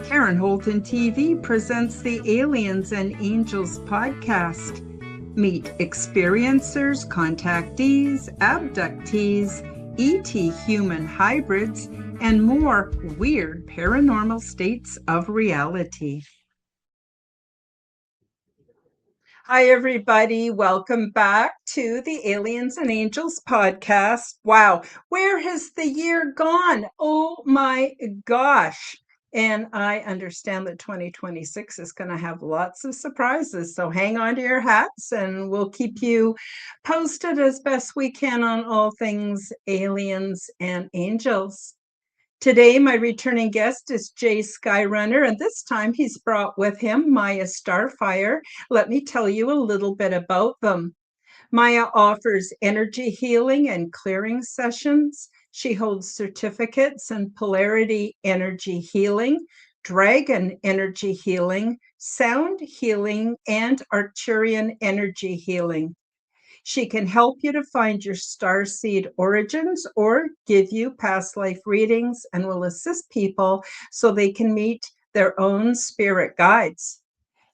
Karen Holton TV presents the Aliens and Angels podcast. Meet experiencers, contactees, abductees, ET human hybrids, and more weird paranormal states of reality. Hi, everybody. Welcome back to the Aliens and Angels podcast. Wow, where has the year gone? Oh my gosh. And I understand that 2026 is going to have lots of surprises. So hang on to your hats and we'll keep you posted as best we can on all things aliens and angels. Today, my returning guest is Jay Skyrunner, and this time he's brought with him Miya StarFire. Let me tell you a little bit about them. Miya offers energy healing and clearing sessions. She holds certificates in Polarity Energy Healing, Dragon Energy Healing, Sound Healing, and Arcturian Energy Healing. She can help you to find your Starseed Origins or give you past life readings and will assist people so they can meet their own spirit guides.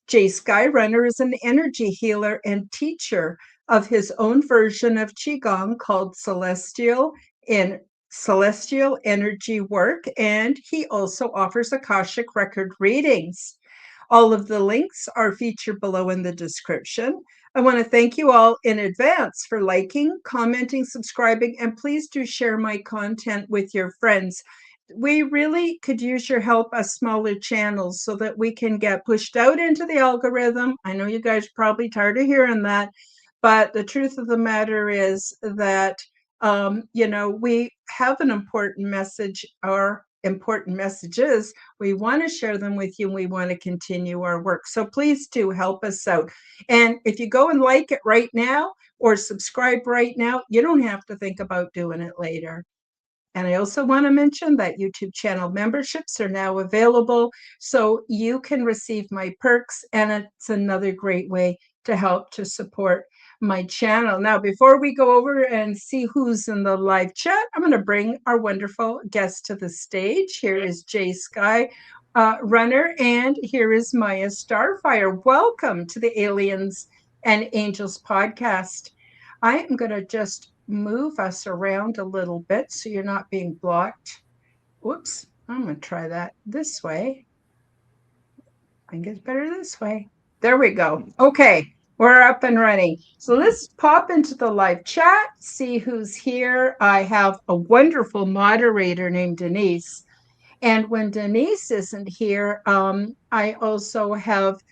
Jay Skyrunner is an energy healer and teacher of his own version of Qi Gong called Celestial Energy Work, and he also offers akashic record readings. All of the links are featured below in the description. I want to thank you all in advance for liking, commenting, subscribing, and please do share my content with your friends. We really could use your help as smaller channels so that we can get pushed out into the algorithm. I know you guys are probably tired of hearing that, but the truth of the matter is that, we have an important message or important messages. We want to share them with you and we want to continue our work. So please do help us out. And if you go and like it right now or subscribe right now, you don't have to think about doing it later. And I also want to mention that YouTube channel memberships are now available, so you can receive my perks, and it's another great way to help to support my channel. Now, before we go over and see who's in the live chat, I'm going to bring our wonderful guest to the stage. Here is Jay Sky Runner, and here is Miya StarFire. Welcome to the Aliens and Angels podcast. I am going to just move us around a little bit so you're not being blocked. Whoops, I'm going to try that this way. I think it's better this way. There we go. Okay, we're up and running. So let's pop into the live chat, see who's here. I have a wonderful moderator named Denise. And when Denise isn't here, I also have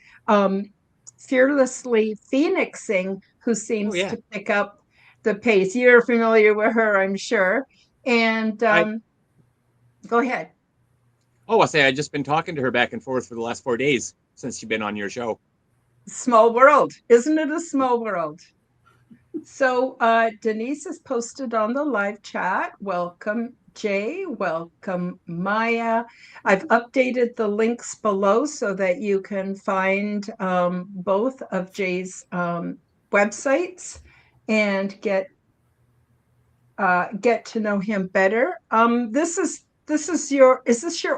Fearlessly Phoenixing, who seems to pick up the pace. You're familiar with her, I'm sure. And go ahead. Oh, I've just been talking to her back and forth for the last 4 days since she's been on your show. Small world. Isn't it a small world? So Denise is posted on the live chat. Welcome, Jay. Welcome, Miya. I've updated the links below so that you can find both of Jay's websites and get to know him better. Is this your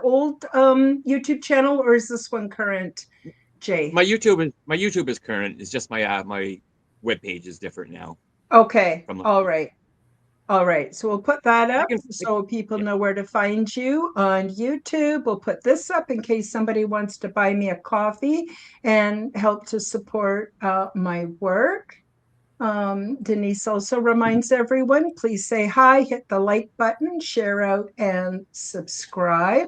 old YouTube channel, or is this one current, Jay? My YouTube is current. It's just my web page is different now. Okay. All right. So we'll put that up so people know where to find you on YouTube. We'll put this up in case somebody wants to buy me a coffee and help to support my work. Denise also reminds everyone, please say hi, hit the like button, share out, and subscribe.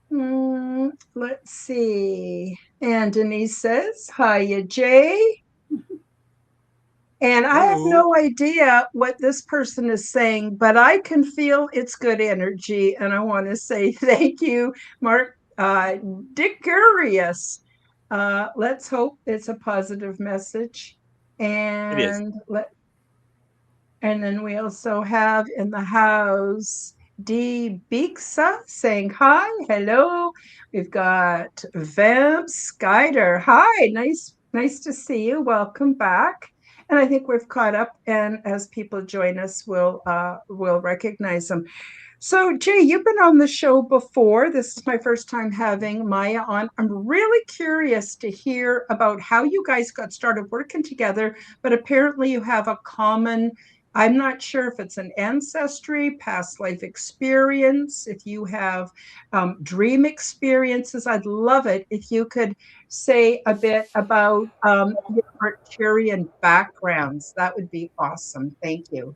Let's see. And Denise says, hiya, Jay. And I have no idea what this person is saying, but I can feel it's good energy. And I want to say thank you, Mark Dicurious. Let's hope it's a positive message. And then we also have in the house D Beeksa saying hi, hello. We've got Vamp Skyder. Hi, nice to see you. Welcome back. And I think we've caught up, and as people join us, we'll recognize them. So, Jay, you've been on the show before. This is my first time having Maya on. I'm really curious to hear about how you guys got started working together, but apparently you have a common, I'm not sure if it's an ancestry, past life experience, if you have dream experiences. I'd love it if you could say a bit about your Arcturian backgrounds. That would be awesome. Thank you.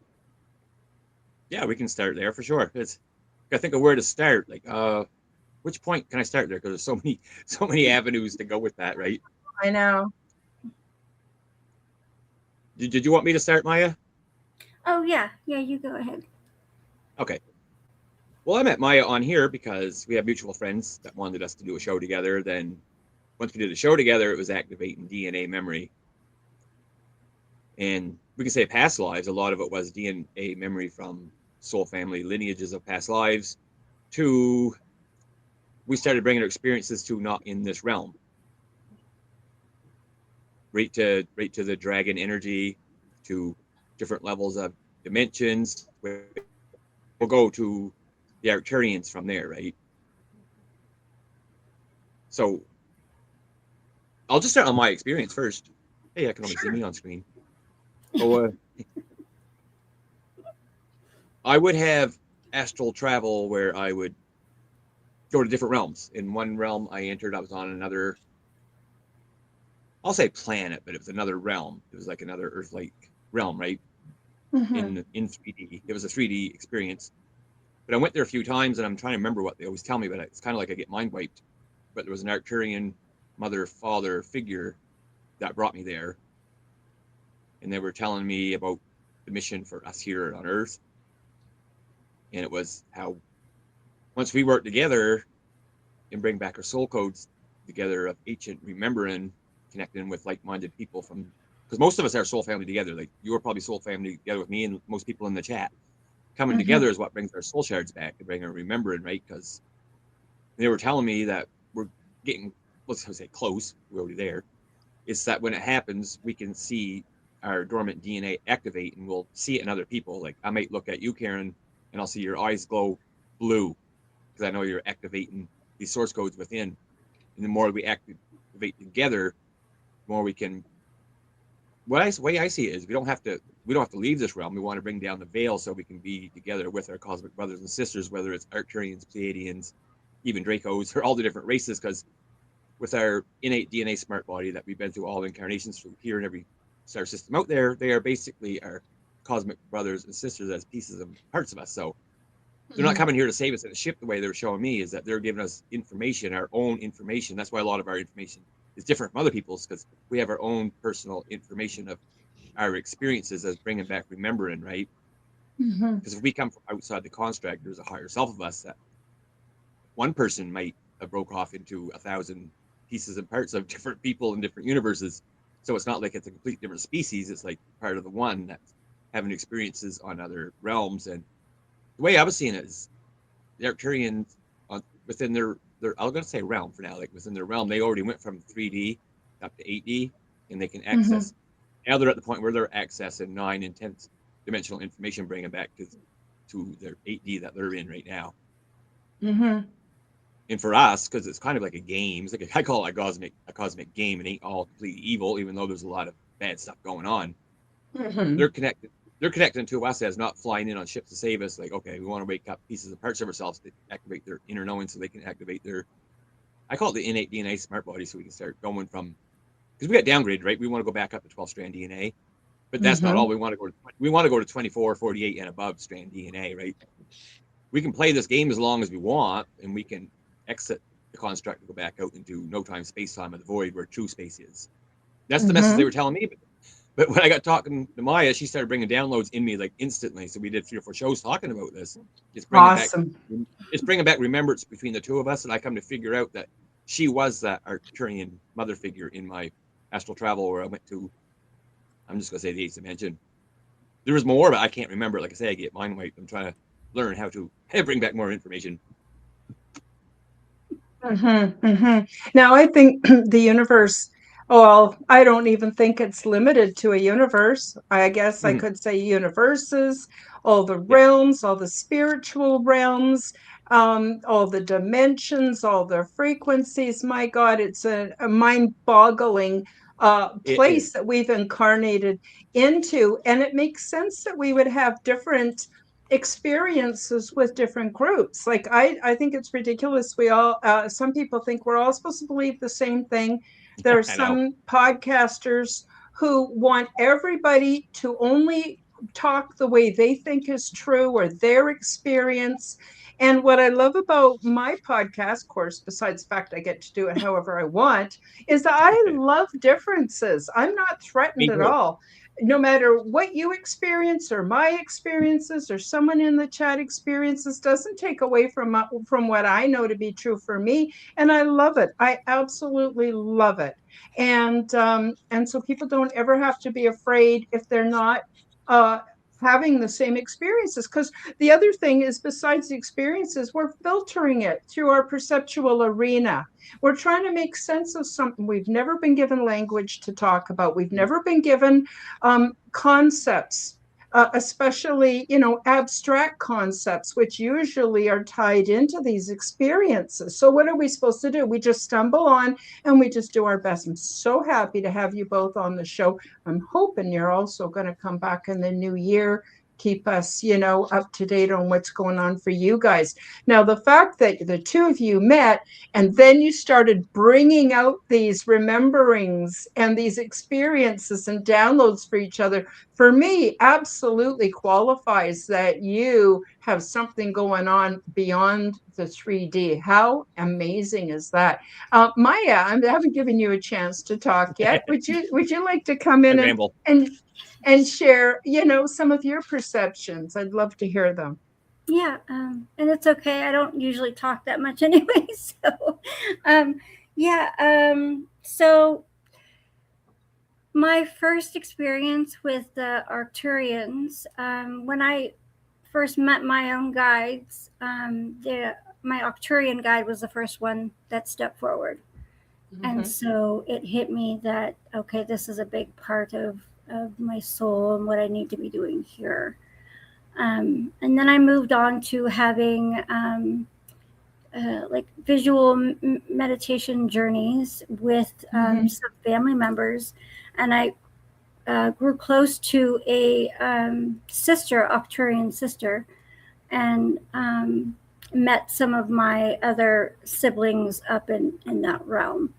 Yeah, we can start there for sure. It's I think of where to start. Like, which point can I start there? Because there's so many, so many avenues to go with that, right? I know. Did you want me to start, Maya? Oh yeah, yeah, you go ahead. Okay. Well, I met Maya on here because we have mutual friends that wanted us to do a show together. Then once we did a show together, it was activating DNA memory. And we can say past lives. A lot of it was DNA memory from soul family lineages of past lives to we started bringing our experiences to not in this realm, right to the dragon energy, to different levels of dimensions. We'll go to the Arcturians from there, right? So I'll just start on my experience first. Hey, I can only see Sure. me on screen. So I would have astral travel where I would go to different realms. In one realm I entered, I was on another, I'll say planet, but it was another realm. It was like another Earth-like realm, right? Mhm. In 3D. It was a 3D experience. But I went there a few times, and I'm trying to remember what they always tell me, but it's kind of like I get mind wiped. But there was an Arcturian mother father figure that brought me there, and they were telling me about the mission for us here on Earth, and it was how once we work together and bring back our soul codes together of ancient remembering, connecting with like-minded people from because most of us are soul family together. Like you are probably soul family together with me and most people in the chat. Coming Mhm. together is what brings our soul shards back to bring our remembering, right? Because they were telling me that we're getting, let's say, close. We're already there. It's that when it happens, we can see our dormant DNA activate, and we'll see it in other people. Like I might look at you, Karen, and I'll see your eyes glow blue because I know you're activating these source codes within. And the more we activate together, the more we can. Way I see it is we don't have to leave this realm. We want to bring down the veil so we can be together with our cosmic brothers and sisters, whether it's Arcturians, Pleiadians, even Dracos, or all the different races, because with our innate DNA smart body that we've been through all incarnations through here and every star system out there, they are basically our cosmic brothers and sisters as pieces and parts of us. So they're not Mhm. coming here to save us in a ship the way they're showing me, is that they're giving us information, our own information. That's why a lot of our information is different from other people's because we have our own personal information of our experiences as bringing back remembering, right? Mhm. Because if we come from outside the construct, there's a higher self of us that one person might have broke off into 1,000 pieces and parts of different people in different universes. So it's not like it's a complete different species. It's like part of the one that's having experiences on other realms. And the way I was seeing it is the Arcturians within their I'm gonna say realm for now, like within their realm, they already went from 3D up to 8D, and they can Mhm. access. Now they're at the point where they're accessing 9 and 10 dimensional information, bringing back to their 8D that they're in right now. Mhm. And for us, because it's kind of like a game, it's like I call it a cosmic game. It ain't all completely evil, even though there's a lot of bad stuff going on. Mhm. They're connected. They're connecting to us as not flying in on ships to save us. Like, okay, we want to wake up pieces and parts of ourselves to activate their inner knowing, so they can activate their. I call it the innate DNA smart body, so we can start going from because we got downgraded, right? We want to go back up to 12 strand DNA, but that's not all. Mhm. We want to go to 24, 48, and above strand DNA, right? We can play this game as long as we want, and we can exit the construct and go back out into no time, space time of the void where true space is. That's the message they Mhm. were telling me. But when I got talking to Maya, she started bringing downloads in me like instantly. So we did 3 or 4 shows talking about this. It's bringing back, Awesome. it's bringing back remembrance between the two of us, and I come to figure out that she was that Arcturian mother figure in my astral travel where I went to. I'm just gonna say the eighth dimension. There was more, but I can't remember. Like I say, I get mind wiped. I'm trying to learn how to bring back more information. Mhm. Mhm. Now, I think the universe, well, I don't even think it's limited to a universe. I guess I Mhm. could say universes all the realms, all the spiritual realms, all the dimensions, all the frequencies. My God, it's a mind-boggling It place is. that we've incarnated into. And it makes sense that we would have different experiences with different groups. Like I think it's ridiculous. We all some people think we're all supposed to believe the same thing. There are I know. some podcasters who want everybody to only talk the way they think is true or their experience. And what I love about my podcast, of course, besides the fact I get to do it however I want, is that I love differences. I'm not threatened Me at too. all. No matter what you experience or my experiences or someone in the chat experiences doesn't take away from what I know to be true for me. And I love it. I absolutely love it. And so people don't ever have to be afraid if they're not uh, having the same experiences. Because the other thing is, besides the experiences, we're filtering it through our perceptual arena. We're trying to make sense of something we've never been given language to talk about. We've never been given concepts, especially, abstract concepts, which usually are tied into these experiences. So what are we supposed to do? We just stumble on and we just do our best. I'm so happy to have you both on the show. I'm hoping you're also going to come back in the new year, keep us, up to date on what's going on for you guys. Now, the fact that the two of you met and then you started bringing out these rememberings and these experiences and downloads for each other, for me, absolutely qualifies that you have something going on beyond the 3D. How amazing is that? Miya, I haven't given you a chance to talk yet. Would you like to come I in ramble. and share, some of your perceptions? I'd love to hear them. Yeah, and it's okay. I don't usually talk that much anyway. So, so my first experience with the Arcturians, when I first met my own guides, my Arcturian guide was the first one that stepped forward. And so it hit me that, okay, this is a big part of my soul and what I need to be doing here. And then I moved on to having like visual meditation journeys with some family members. And I grew close to a sister, Arcturian sister, and met some of my other siblings up in that realm.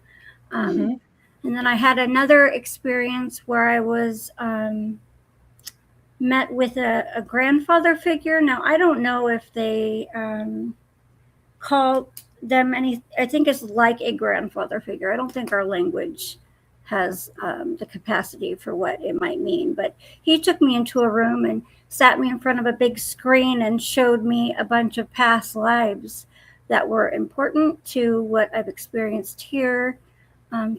And then I had another experience where I was met with a grandfather figure. Now, I don't know if they call them any, I think it's like a grandfather figure. I don't think our language has the capacity for what it might mean. But he took me into a room and sat me in front of a big screen and showed me a bunch of past lives that were important to what I've experienced here,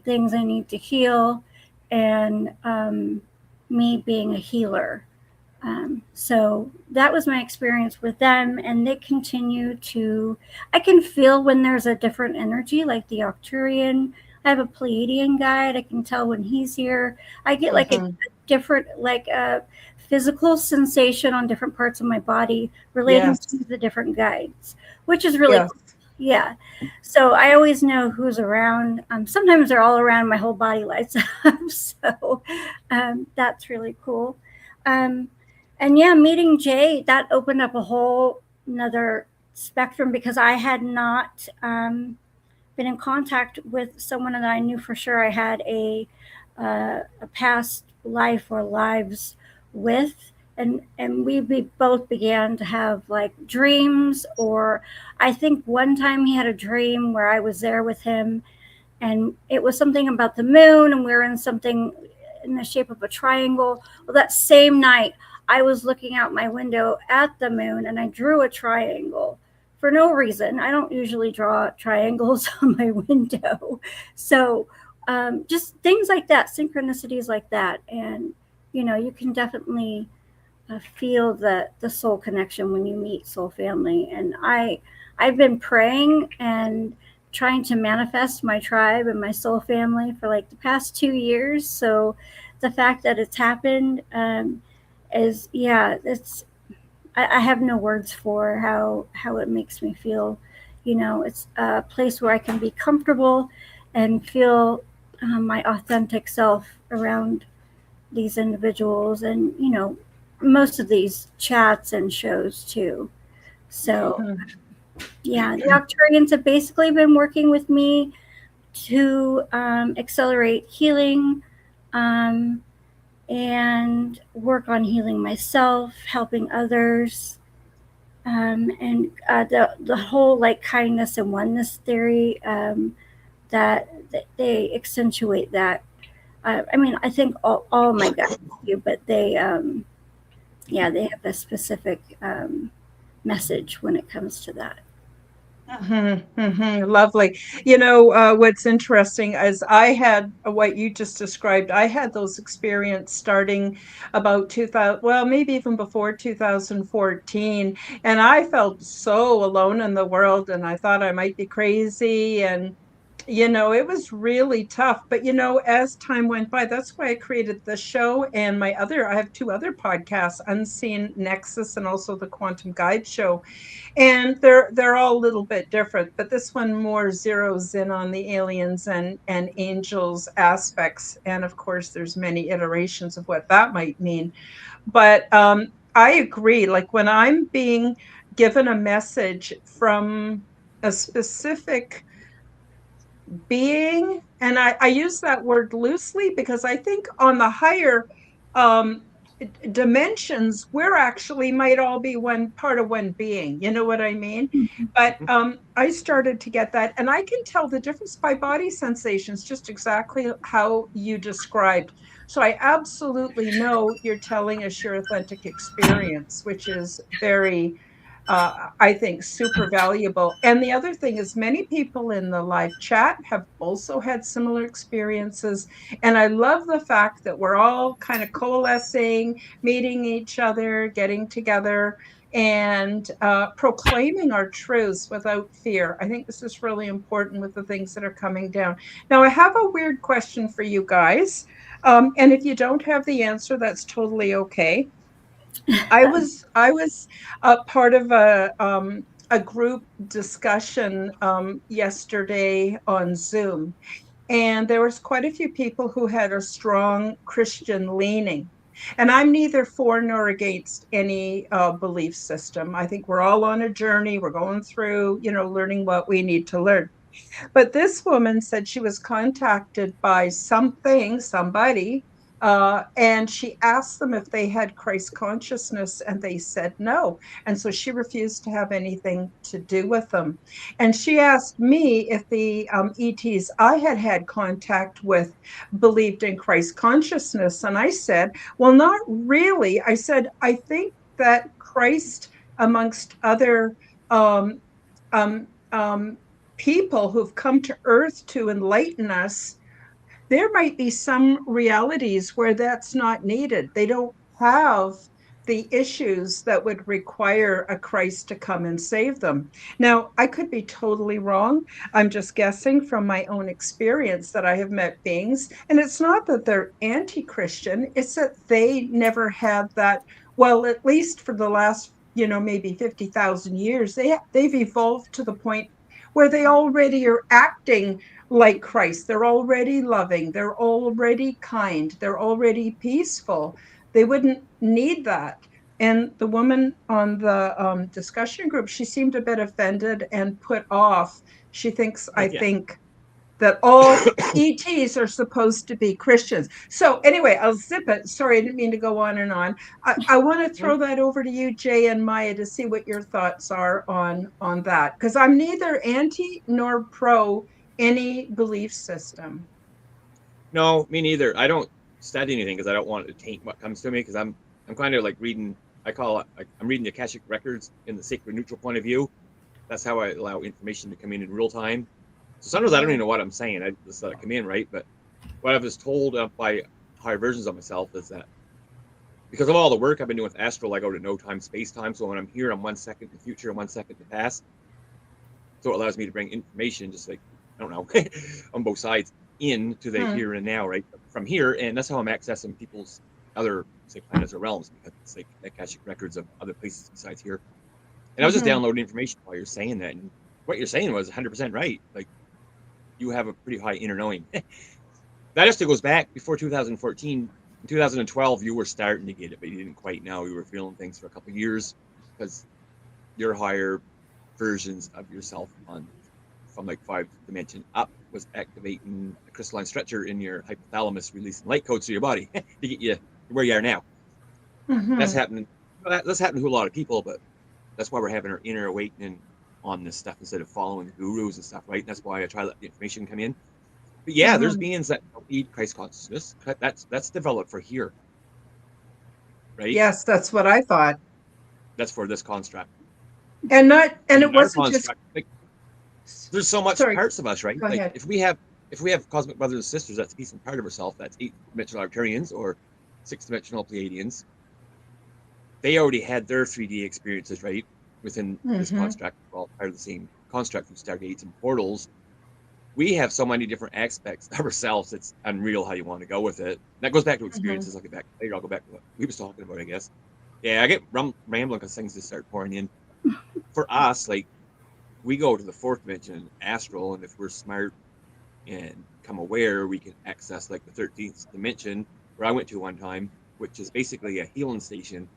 things I need to heal, and me being a healer. So that was my experience with them, and they continue to, I can feel when there's a different energy, like the Arcturian. I have a Pleiadian guide. I can tell when he's here. I get like a different, like a physical sensation on different parts of my body relating to the different guides, which is really cool. Yeah. So I always know who's around. Sometimes they're all around, my whole body lights up. So that's really cool. And yeah, meeting Jay, that opened up a whole another spectrum, because I had not been in contact with someone that I knew for sure I had a past life or lives with. And we both began to have like dreams, or I think one time he had a dream where I was there with him, and it was something about the moon, and we were in something in the shape of a triangle. Well, that same night, I was looking out my window at the moon and I drew a triangle for no reason. I don't usually draw triangles on my window. So just things like that, synchronicities like that. And, you can definitely feel the soul connection when you meet soul family. And I've been praying and trying to manifest my tribe and my soul family for like the past 2 years. So the fact that it's happened, it's I have no words for how it makes me feel. It's a place where I can be comfortable and feel my authentic self around these individuals, and most of these chats and shows too. So yeah, the Arcturians have basically been working with me to accelerate healing, um, and work on healing myself, helping others, and the whole like kindness and oneness theory, that they accentuate that. I mean, I think all my guys do, but yeah, they have a specific message when it comes to that. Lovely. What's interesting is I had what you just described. I had those experiences starting about 2000, well, maybe even before 2014. And I felt so alone in the world, and I thought I might be crazy. And it was really tough. But as time went by, that's why I created the show and I have two other podcasts, Unseen Nexus and also the Quantum Guide Show, and they're all a little bit different, but this one more zeroes in on the aliens and angels aspects, and of course there's many iterations of what that might mean. But I agree, like when I'm being given a message from a specific being, and I use that word loosely because I think on the higher um, dimensions, we're actually might all be one part of one being. You know what I mean? But I started to get that, and I can tell the difference by body sensations, just exactly how you described. So I absolutely know you're telling us your authentic experience, which is very I think super valuable. And the other thing is, many people in the live chat have also had similar experiences. And I love the fact that we're all kind of coalescing, meeting each other, getting together, and proclaiming our truths without fear. I think this is really important with the things that are coming down. Now, I have a weird question for you guys. And if you don't have the answer, that's totally okay. I was a part of a group discussion yesterday on Zoom, and there was quite a few people who had a strong Christian leaning. And I'm neither for nor against any belief system. I think we're all on a journey. We're going through, learning what we need to learn. But this woman said she was contacted by somebody, and she asked them if they had Christ consciousness, and they said no. And so she refused to have anything to do with them. And she asked me if the ETs I had had contact with believed in Christ consciousness. And I said, well, not really. I said, I think that Christ, amongst other um, um, um, people who've come to earth to enlighten us, there might be some realities where that's not needed. They don't have the issues that would require a Christ to come and save them. Now, I could be totally wrong. I'm just guessing from my own experience that I have met beings. And it's not that they're anti Christian, it's that they never had that. Well, at least for the last, maybe 50,000 years, they've evolved to the point where they already are acting like Christ. They're already loving, they're already kind, they're already peaceful. They wouldn't need that. And the woman on the discussion group, she seemed a bit offended and put off. She thinks, I Yeah. think, that all ETs are supposed to be Christians. So anyway, I'll zip it. Sorry, I didn't mean to go on and on. I want to throw that over to you, Jay and Maya, to see what your thoughts are on that, because I'm neither anti nor pro any belief system. No, me neither. I don't study anything because I don't want to taint what comes to me, because I'm kind of like reading. I call it like I'm reading the akashic records in the sacred neutral point of view. That's how I allow information to come in real time. So sometimes I don't even know what I'm saying. I just let it come in, right? But what I was told by higher versions of myself is that because of all the work I've been doing with astral, I go to no time, space time. So when I'm here, I'm 1 second in the future and 1 second in the past. So it allows me to bring information, just like, I don't know, on both sides into the here and now, right? From here. And that's how I'm accessing people's other, say, planets or realms, because it's like akashic records of other places besides here. And I was just downloading information while you're saying that, and what you're saying was 100% right. Like, you have a pretty high inner knowing. That just goes back before 2014. In 2012, you were starting to get it, but you didn't quite know. You were feeling things for a couple of years because your higher versions of yourself on from like 5 dimension up was activating a crystalline stretcher in your hypothalamus, releasing light codes to your body to get you where you are now. That's happening. That's happening to a lot of people, but that's why we're having our inner awakening on this stuff instead of following the gurus and stuff, right? And that's why I try to let the information come in. But yeah, there's beings that don't need Christ consciousness. That's developed for here, right? Yes, that's what I thought. That's for this construct. And And it our wasn't just. construct, like, there's so much Sorry, parts of us, right? go Like ahead. if we have cosmic brothers and sisters, that's a decent part of ourselves. That's 8-dimensional Arcturians or 6-dimensional Pleiadians. They already had their 3D experiences, right? Within this construct, we're all part of the same construct through stargates and portals. We have so many different aspects of ourselves. It's unreal how you want to go with it. That goes back to experiences. I'll get back later. I'll go back to what we was talking about, I guess. Yeah, I get rambling because things just start pouring in. For us, like, we go to the 4th dimension, astral, and if we're smart and become aware, we can access like the 13th dimension, where I went to one time, which is basically a healing station.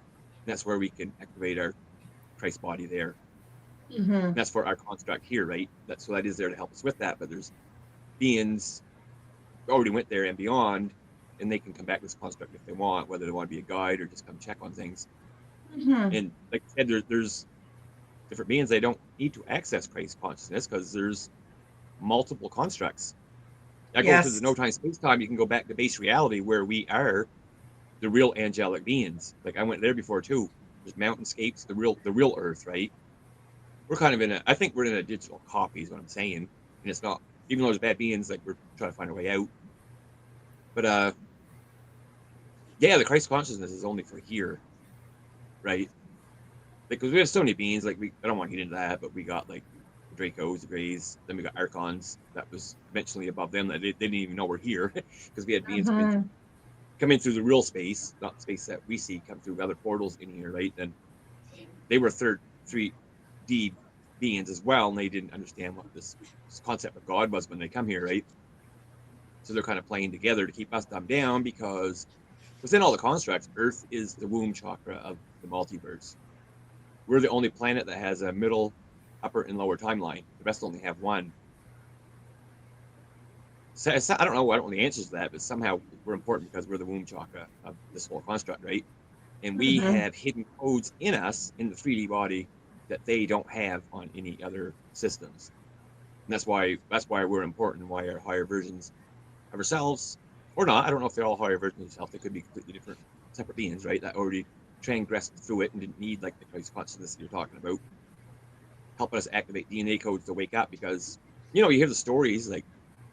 That's where we can activate our Christ body there. And that's for our construct here, right? So that is there to help us with that. But there's beings already went there and beyond, and they can come back to this construct if they want, whether they want to be a guide or just come check on things. And like I said, there's different beings. They don't need to access Christ consciousness because there's multiple constructs. I go to the no time space time. You can go back to base reality where we are the real angelic beings. Like I went there before too. There's mountainscapes, the real Earth, right? We're kind of I think we're in a digital copy, is what I'm saying. And it's not, even though there's bad beings, like we're trying to find our way out. But yeah, the Christ consciousness is only for here, right? Because we have so many beings. Like I don't want to get into that, but we got like the Dracos, the Greys, then we got Archons that was eventually above them that they didn't even know we're here because we had beings come in through the real space, not the space that we see, come through other portals in here, right? And they were 3D beings as well, and they didn't understand what this concept of God was when they come here, right? So they're kind of playing together to keep us dumbed down because within all the constructs, Earth is the womb chakra of the multiverse. We're the only planet that has a middle, upper, and lower timeline. The rest only have one. So I don't know. I don't know the answers to that, but somehow we're important because we're the womb chakra of this whole construct, right? And we have hidden codes in us in the 3D body that they don't have on any other systems. And that's why we're important and why our higher versions of ourselves, or not, I don't know if they're all higher versions of themselves. They could be completely different, separate beings, right? That already transgressed through it and didn't need like the Christ consciousness that you're talking about, helping us activate DNA codes to wake up because you hear the stories like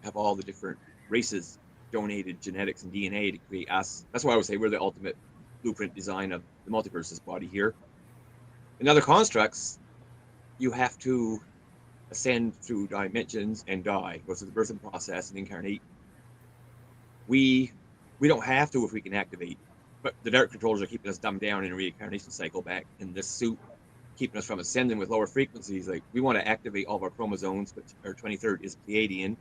have all the different races donated genetics and DNA to create us. That's why I would say we're the ultimate blueprint design of the multiverse's body here. In other constructs, you have to ascend through dimensions and die, go through the birthing process and incarnate. We don't have to if we can activate, but the dark controllers are keeping us dumbed down in a reincarnation cycle back in this suit, keeping us from ascending with lower frequencies. Like we want to activate all of our chromosomes, which our 23rd is Pleiadian,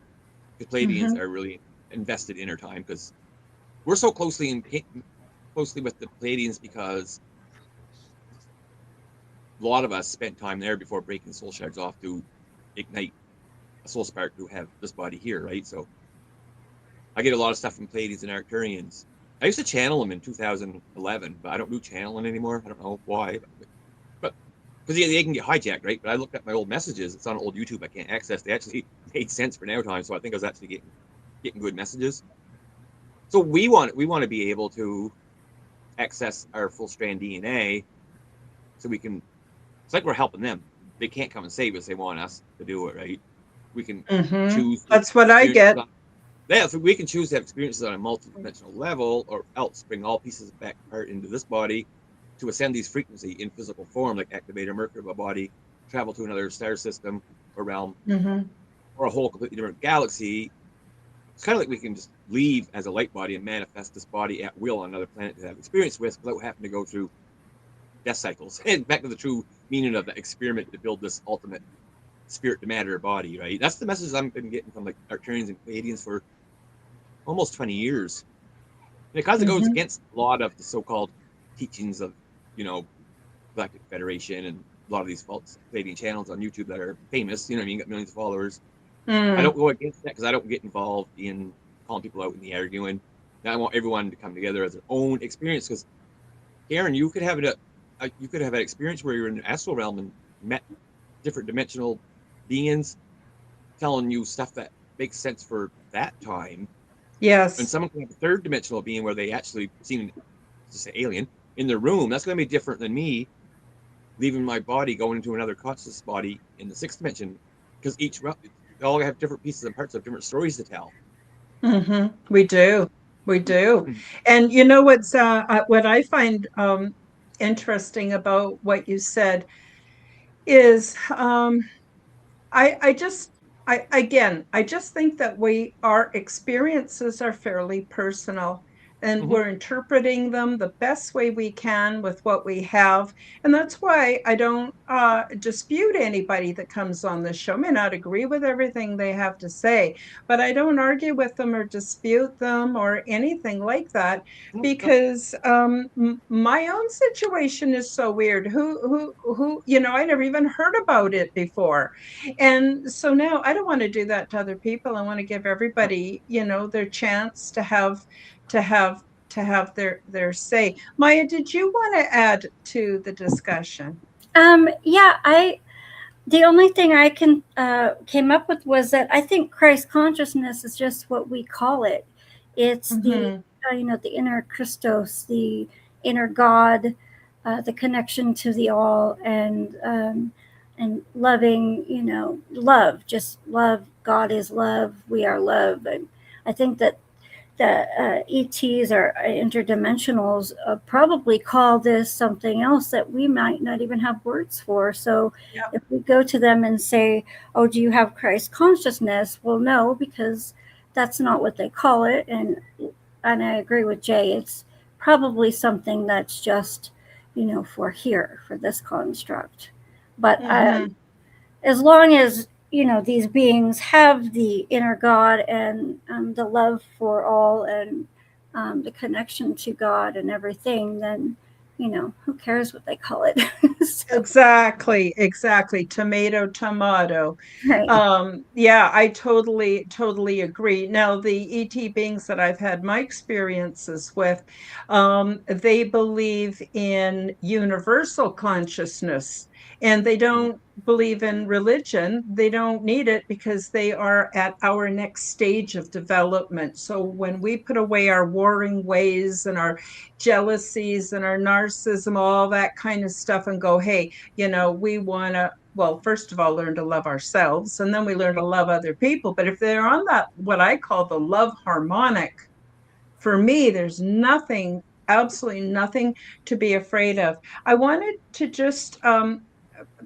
because Pleiadians are really invested in our time because we're so closely with the Pleiadians because a lot of us spent time there before breaking soul shards off to ignite a soul spark to have this body here, right? So I get a lot of stuff from Pleiadians and Arcturians. I used to channel them in 2011, but I don't do channeling anymore. I don't know why, but because they can get hijacked, right? But I looked at my old messages. It's on old YouTube. I can't access. They actually made sense for now time, so I think I was actually getting good messages. So we want to be able to access our full strand DNA, so we can. It's like we're helping them. They can't come and save us. They want us to do it, right? We can choose. That's what I get. Yeah, so we can choose to have experiences on a multi-dimensional level, or else bring all pieces back apart into this body to ascend these frequency in physical form, like activate a Merkaba body, travel to another star system or realm, or a whole completely different galaxy, It's kind of like we can just leave as a light body and manifest this body at will on another planet to have experience with without having to go through death cycles. And back to the true meaning of the experiment to build this ultimate spirit to matter body, right? That's the message I've been getting from like Arcturians and Pleiadians for almost 20 years. And it kind of goes Mhm. against a lot of the so-called teachings of, you know, Galactic Federation and a lot of these false Pleiadian channels on YouTube that are famous, you know what I mean, got millions of followers. I Mm. don't go against that because I don't get involved in calling people out in the arguing. I want everyone to come together as their own experience. Because Karen, you could have an experience where you're in the astral realm and met different dimensional beings telling you stuff that makes sense for that time. And Yes. someone can have a third dimensional being where they actually seen, to say alien, in the room. That's going to be different than me leaving my body, going into another conscious body in the sixth dimension. Because they all have different pieces and parts of different stories to tell. We do. We do. Mm-hmm. And you know what I find interesting about what you said is I just I just think that our experiences are fairly personal and Mm-hmm. we're interpreting them the best way we can with what we have. And that's why I don't dispute anybody that comes on the show. I may not agree with everything they have to say, but I don't argue with them or dispute them or anything like that because my own situation is so weird. I never even heard about it before, and so now I don't want to do that to other people. I want to give everybody, their chance to have to have their say. Maya, did you want to add to the discussion? Yeah, the only thing I can came up with was that I think Christ consciousness is just what we call it. It's the Mm-hmm. the inner Christos, the inner God, the connection to the all, and loving, love, just love. God is love. We are love, and I think that the ETs or interdimensionals probably call this something else that we might not even have words for. So Yeah. if we go to them and say, "Oh, do you have Christ consciousness?" Well, no, because that's not what they call it. And I agree with Jay. It's probably something that's just for here for this construct. But Mm-hmm. as long as these beings have the inner God and the love for all and the connection to God and everything, then who cares what they call it? So, Exactly. Tomato, tomato. right. Yeah, I totally agree. Now, the ET beings that I've had my experiences with, they believe in universal consciousness, and they don't believe in religion. They don't need it because they are at our next stage of development. So when we put away our warring ways and our jealousies and our narcissism, all that kind of stuff, and go, hey, we want to, well, first of all, learn to love ourselves, and then we learn to love other people. But if they're on that, what I call the love harmonic, for me, there's nothing, absolutely nothing to be afraid of. I wanted to just,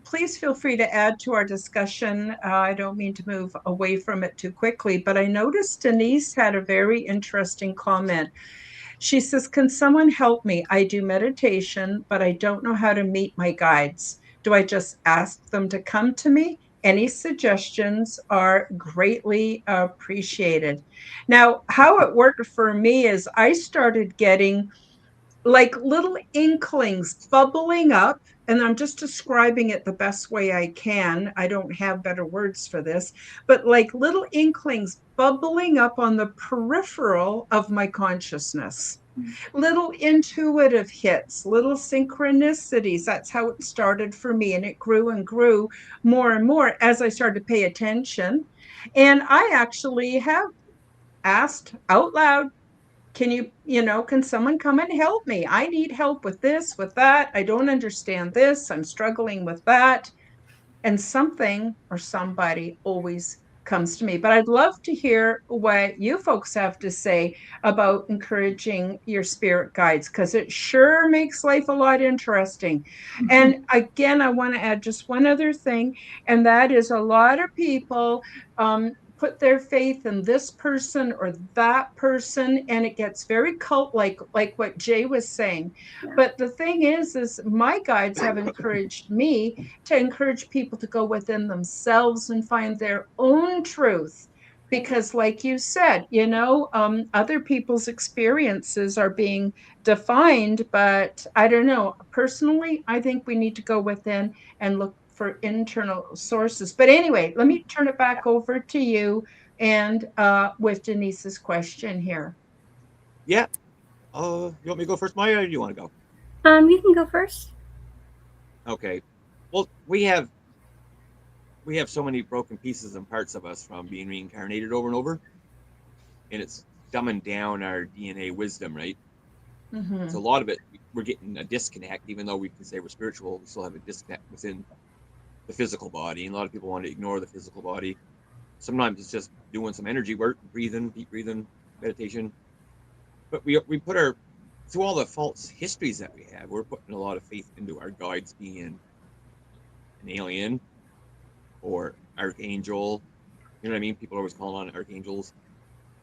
please feel free to add to our discussion. I don't mean to move away from it too quickly, but I noticed Denise had a very interesting comment. She says, can someone help me? I do meditation, but I don't know how to meet my guides. Do I just ask them to come to me? Any suggestions are greatly appreciated. Now, how it worked for me is I started getting like little inklings bubbling up, and I'm just describing it the best way I can. I don't have better words for this, but like little inklings bubbling up on the peripheral of my consciousness, little intuitive hits, little synchronicities. That's how it started for me, and it grew and grew more and more as I started to pay attention. And I actually have asked out loud, can someone come and help me? I need help with this, with that. I don't understand this. I'm struggling with that. And something or somebody always comes to me. But I'd love to hear what you folks have to say about encouraging your spirit guides, because it sure makes life a lot interesting. And again, I want to add just one other thing, and that is a lot of people put their faith in this person or that person, and it gets very cult like what Jay was saying. Yeah. But the thing is my guides have encouraged me to encourage people to go within themselves and find their own truth, because like you said, other people's experiences are being defined, but I don't know, personally I think we need to go within and look for internal sources. But anyway, let me turn it back over to you, and with Denise's question here. Yeah. You want me to go first, Maya, or do you want to go? You can go first. Okay. Well, we have so many broken pieces and parts of us from being reincarnated over and over, and it's dumbing down our DNA wisdom, right? Mm-hmm. So a lot of it, we're getting a disconnect, even though we can say we're spiritual, we still have a disconnect within the physical body. And a lot of people want to ignore the physical body. Sometimes it's just doing some energy work, breathing, deep breathing, meditation. But we put our, through all the false histories that we have, we're putting a lot of faith into our guides being an alien or archangel. You know what I mean? People are always calling on archangels.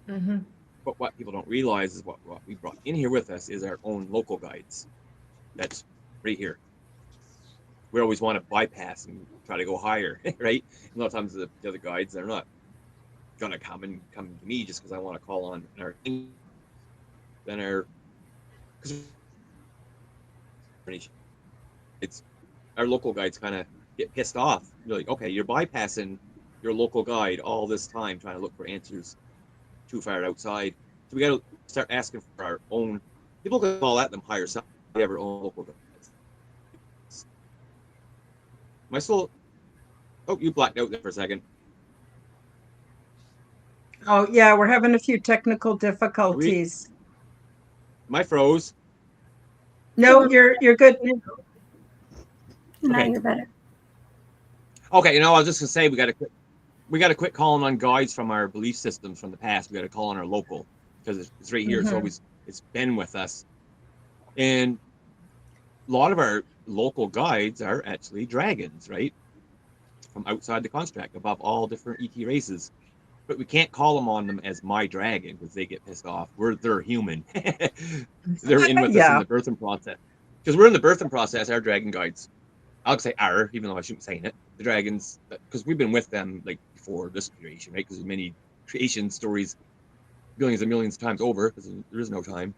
Mm-hmm. But what people don't realize is what we brought in here with us is our own local guides. That's right here. We always want to bypass and try to go higher, right? A lot of times the other guides, they're not gonna come to me just because I want to call on our then our because it's our local guides kind of get pissed off. You're like, okay, you're bypassing your local guide all this time trying to look for answers too far outside. So we got to start asking for our own. People can call that them higher self. We have our own local guides. My soul. Oh, you blacked out there for a second. Oh yeah, we're having a few technical Are we? difficulties. Am I froze? No, you're good. Now Okay. you're better. Okay. I was just gonna say we got to quit calling on guides from our belief systems from the past. We got to call on our local because it's right here. Mm-hmm. It's been with us, and a lot of our local guides are actually dragons, right? From outside the construct, above all different ET races. But we can't call them as my dragon because they get pissed off. They're human. They're in with us in Yeah. the birthing process. Because we're in the birthing process, our dragon guides. I'll say our, even though I shouldn't be saying it. The dragons, because we've been with them like before this creation, right? Because there's many creation stories, billions and millions of times over, because there is no time.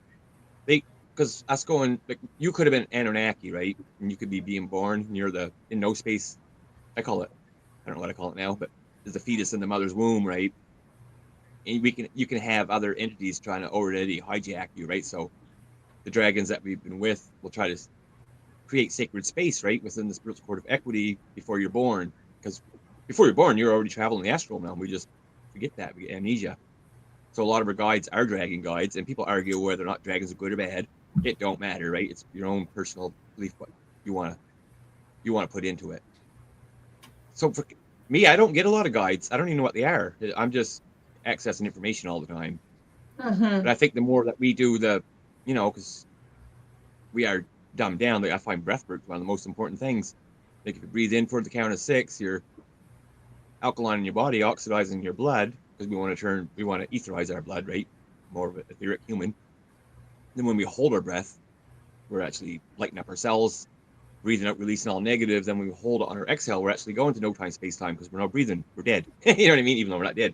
They, because us going, like, you could have been Anunnaki, right? And you could be being born near in no space. I call it, I don't know what I call it now, but there's a fetus in the mother's womb, right? And you can have other entities trying to already hijack you, right? So the dragons that we've been with will try to create sacred space, right, within the spiritual court of equity before you're born. Because before you're born, you're already traveling the astral realm. We just forget that. We get amnesia. So a lot of our guides are dragon guides, and people argue whether or not dragons are good or bad. It don't matter, right? It's your own personal belief what you want to put into it. So for me, I don't get a lot of guides. I don't even know what they are. I'm just accessing information all the time. Mm-hmm. But I think the more that we do because we are dumbed down. Like I find breath work one of the most important things. Like if you breathe in for the count of 6, you're alkaline in your body, oxidizing your blood because we want to etherize our blood, right? More of an etheric human. Then when we hold our breath, we're actually lighting up our cells, breathing out, releasing all negative. Then when we hold it on our exhale, we're actually going to no time, space, time because we're not breathing. We're dead. You know what I mean? Even though we're not dead.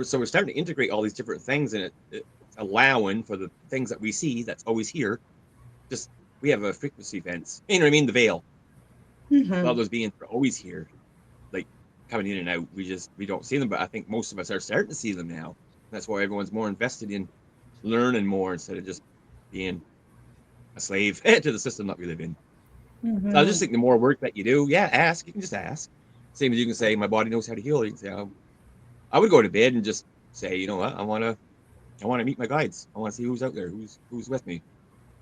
So we're starting to integrate all these different things, and it's allowing for the things that we see that's always here. Just we have a frequency fence. You know what I mean? The veil. All Mm-hmm. those beings are always here, like coming in and out. We don't see them, but I think most of us are starting to see them now. That's why everyone's more invested in learning more instead of just being a slave to the system that we live in. So I just Mm-hmm. think the more work that you do, yeah, ask. You can just ask. Same as you can say, my body knows how to heal. You can say, I would go to bed and just say, you know what, I want to meet my guides. I want to see who's out there, who's with me.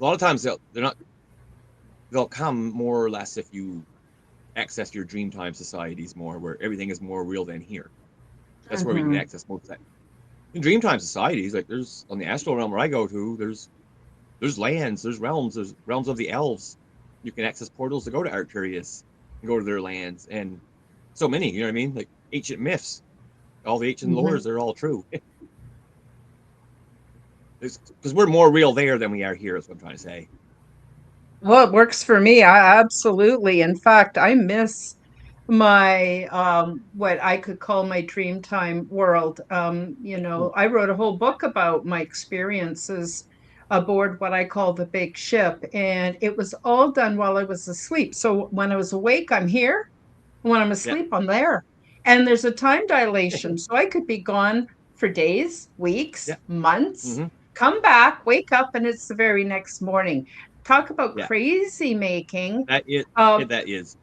A lot of times they'll come more or less if you access your dreamtime societies more, where everything is more real than here. That's where we can Mm-hmm. access most of that. In dreamtime societies, like there's on the astral realm where I go to, there's lands, there's realms of the elves. You can access portals to go to Arcturus and go to their lands, and so many. You know what I mean? Like ancient myths all the ancient lores, they're all true. Because we're more real there than we are here, is what I'm trying to say. Well, it works for me. I absolutely. In fact, I miss my what I could call my dreamtime world. I wrote a whole book about my experiences aboard what I call the big ship, and it was all done while I was asleep. So when I was awake, I'm here. When I'm Yeah. asleep, I'm there. And there's a time dilation. So I could be gone for days, weeks, Yeah. months, Mm-hmm. come back, wake up, and it's the very next morning. Talk about Yeah. crazy making. That is. Um, That is.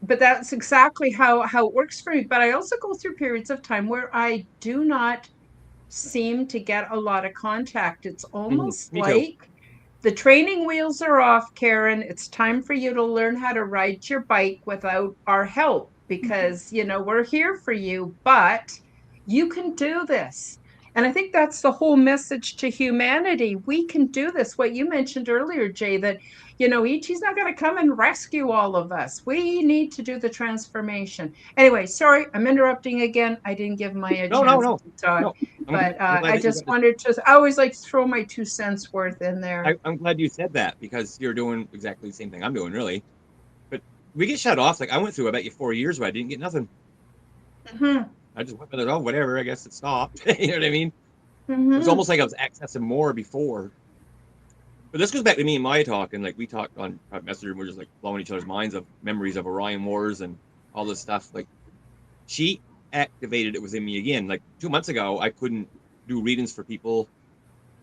but that's exactly how it works for me. But I also go through periods of time where I do not seem to get a lot of contact. It's almost Me too. like the training wheels are off, Karen. It's time for you to learn how to ride your bike without our help because, we're here for you, but you can do this. And I think that's the whole message to humanity. We can do this. What you mentioned earlier, Jay, that, Ichi's not going to come and rescue all of us. We need to do the transformation. Anyway, sorry, I'm interrupting again. I didn't give Maya a No. chance to talk. No. But I'm glad I that you just got wanted to, I always like to throw my 2 cents worth in there. I'm glad you said that because you're doing exactly the same thing I'm doing, really. But we get shut off. Like I went through, I bet you 4 years where I didn't get nothing. Mm-hmm. I just went with it. Oh, whatever. I guess it stopped. You know what I mean? It was Mm-hmm. almost like I was accessing more before. But this goes back to me and Maya talking. Like we talked on Messenger, and we're just like blowing each other's minds of memories of Orion Wars and all this stuff. Like she activated it within me again. Like 2 months ago, I couldn't do readings for people,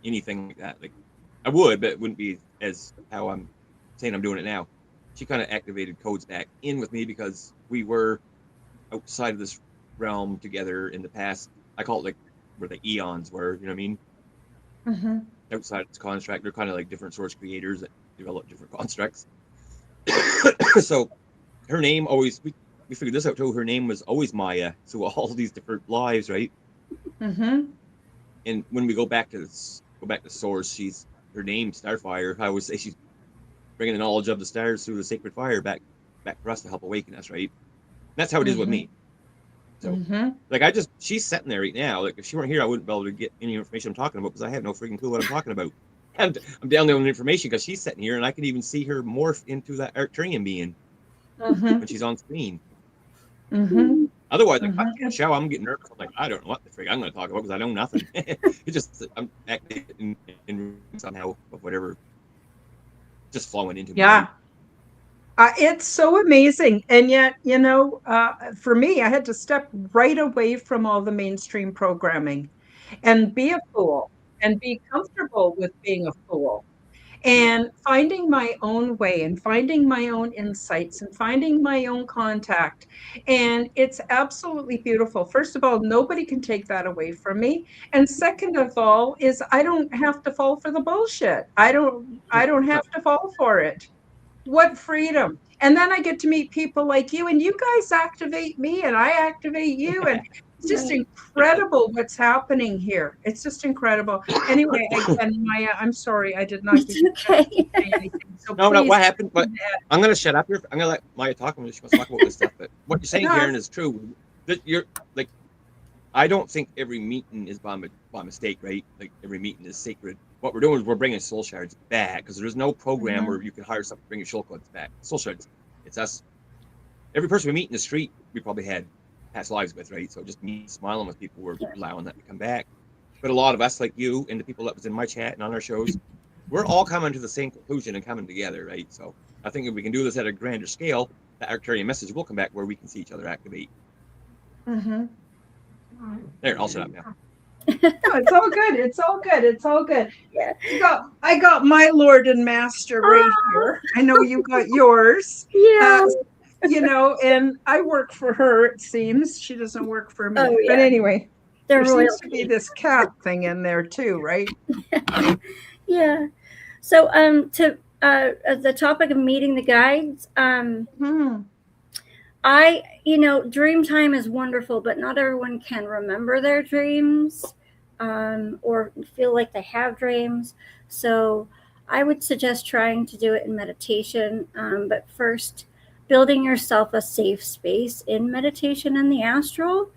anything like that. Like I would, but it wouldn't be as how I'm saying I'm doing it now. She kind of activated codes back in with me because we were outside of this realm together in the past. I call it like where the eons were, you know what I mean? Mm-hmm. Outside its construct, they're kind of like different source creators that develop different constructs. So her name always, we figured this out too. Her name was always Maya. So all these different lives, right? Mm-hmm. And when we go back to source, her name Starfire. I always say she's bringing the knowledge of the stars through the sacred fire back for us to help awaken us, right? And that's how it is with Mm-hmm. me. So, Mm-hmm. like, she's sitting there right now. Like, if she weren't here, I wouldn't be able to get any information I'm talking about because I have no freaking clue what I'm talking about. And I'm down there with information because she's sitting here, and I can even see her morph into that Arcturian being Mm-hmm. when she's on screen. Mm-hmm. Otherwise, like, Mm-hmm. I show, I'm getting nervous. I'm like, I don't know what the frig I'm going to talk about because I know nothing. It's just I'm acting in somehow of whatever just flowing into me. Yeah. Right? It's so amazing. And yet, for me, I had to step right away from all the mainstream programming and be a fool and be comfortable with being a fool and finding my own way and finding my own insights and finding my own contact. And it's absolutely beautiful. First of all, nobody can take that away from me. And second of all, is I don't have to fall for the bullshit. I don't have to fall for it. What freedom. And then I get to meet people like you, and you guys activate me, and I activate you. And it's just Right. incredible what's happening here. It's just incredible. Anyway, again, Maya, I'm sorry, I did not give It's you a chance okay. to say anything. So No, please, what happened? But I'm going to shut up here. I'm going to let Maya talk when she wants to talk about this stuff. But what you're saying, no, Karen, is true. That you're like, I don't think every meeting is by mistake, right? Like every meeting is sacred. What we're doing is we're bringing soul shards back because there's no program where you can hire someone to bring your soul codes back. Soul shards, it's us. Every person we meet in the street, we probably had past lives with, right? So just me smiling with people, we're allowing that to come back. But a lot of us, like you and the people that was in my chat and on our shows, we're all coming to the same conclusion and coming together, right? So I think if we can do this at a grander scale, the Arcturian message will come back where we can see each other activate. Mm-hmm. There, I'll shut up now. No, it's all good. It's all good. It's all good. Yeah. I got my Lord and Master right here. I know you got yours. Yeah. And I work for her, it seems. She doesn't work for me. Oh, But yeah. anyway, They're there seems to be royalty. this cat thing in there too, right? Yeah. So to the topic of meeting the guides, dream time is wonderful, but not everyone can remember their dreams or feel like they have dreams. So I would suggest trying to do it in meditation, but first building yourself a safe space in meditation in the astral.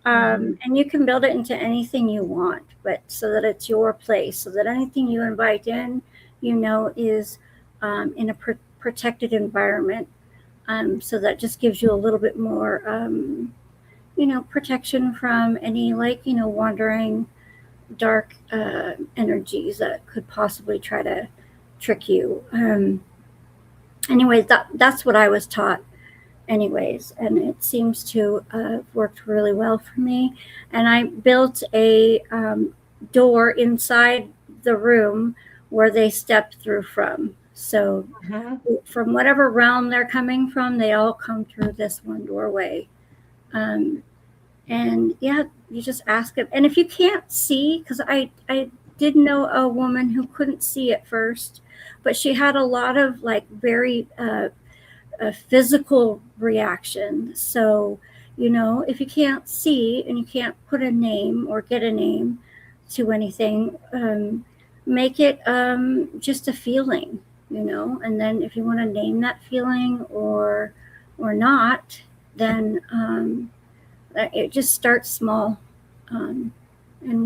And you can build it into anything you want, but so that it's your place, so that anything you invite in, is in a protected environment. So that just gives you a little bit more, protection from any wandering dark energies that could possibly try to trick you. Anyways, that's what I was taught. Anyways, and it seems to have worked really well for me. And I built a door inside the room where they step through from. So from whatever realm they're coming from, they all come through this one doorway. And yeah, you just ask it. And if you can't see, because I did know a woman who couldn't see at first, but she had a lot of very a physical reaction. So, if you can't see and you can't put a name or get a name to anything, make it just a feeling, and then if you want to name that feeling or not, then it just starts small and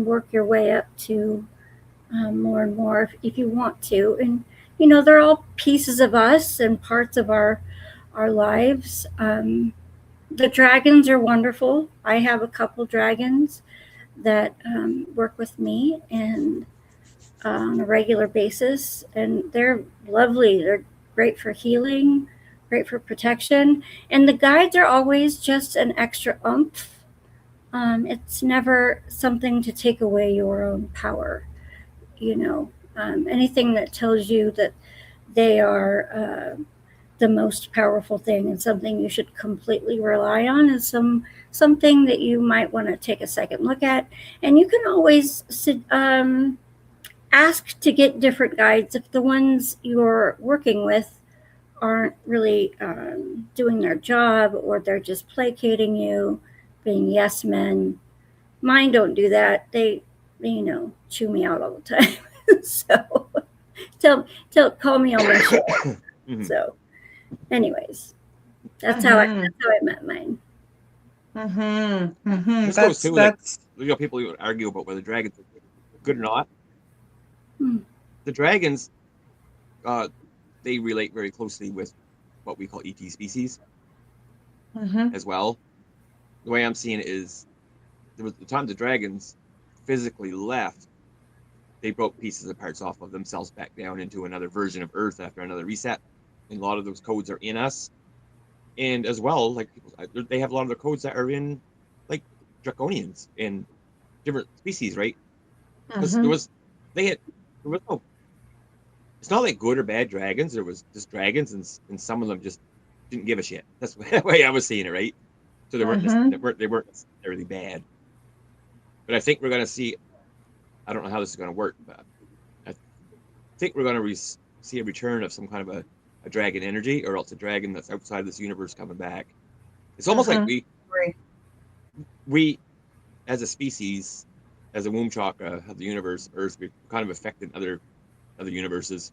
work your way up to more and more if you want to. And, they're all pieces of us and parts of our lives. The dragons are wonderful. I have a couple dragons that work with me and on a regular basis, and they're lovely. They're great for healing, great for protection, and the guides are always just an extra oomph. It's never something to take away your own power. Anything that tells you that they are the most powerful thing and something you should completely rely on is something that you might want to take a second look at. And you can always ask to get different guides if the ones you're working with aren't really doing their job, or they're just placating you, being yes men. Mine don't do that. They chew me out all the time. So call me on my shit. So anyways, that's how I met mine. That's people who argue about whether dragons are good or not. The dragons, they relate very closely with what we call ET species as well. The way I'm seeing it is, there was the time the dragons physically left, they broke pieces of parts off of themselves back down into another version of Earth after another reset. And a lot of those codes are in us. And as well, they have a lot of their codes that are in draconians and different species, right? Because there was no, it's not like good or bad dragons. There was just dragons, and some of them just didn't give a shit. That's the way I was seeing it, right? So they weren't necessarily bad. But I think we're going to see, I don't know how this is going to work, but I think we're going to see a return of some kind of a dragon energy, or else a dragon that's outside this universe coming back. It's almost like we, as a species, as a womb chakra of the universe, Earth, we're kind of affecting other universes.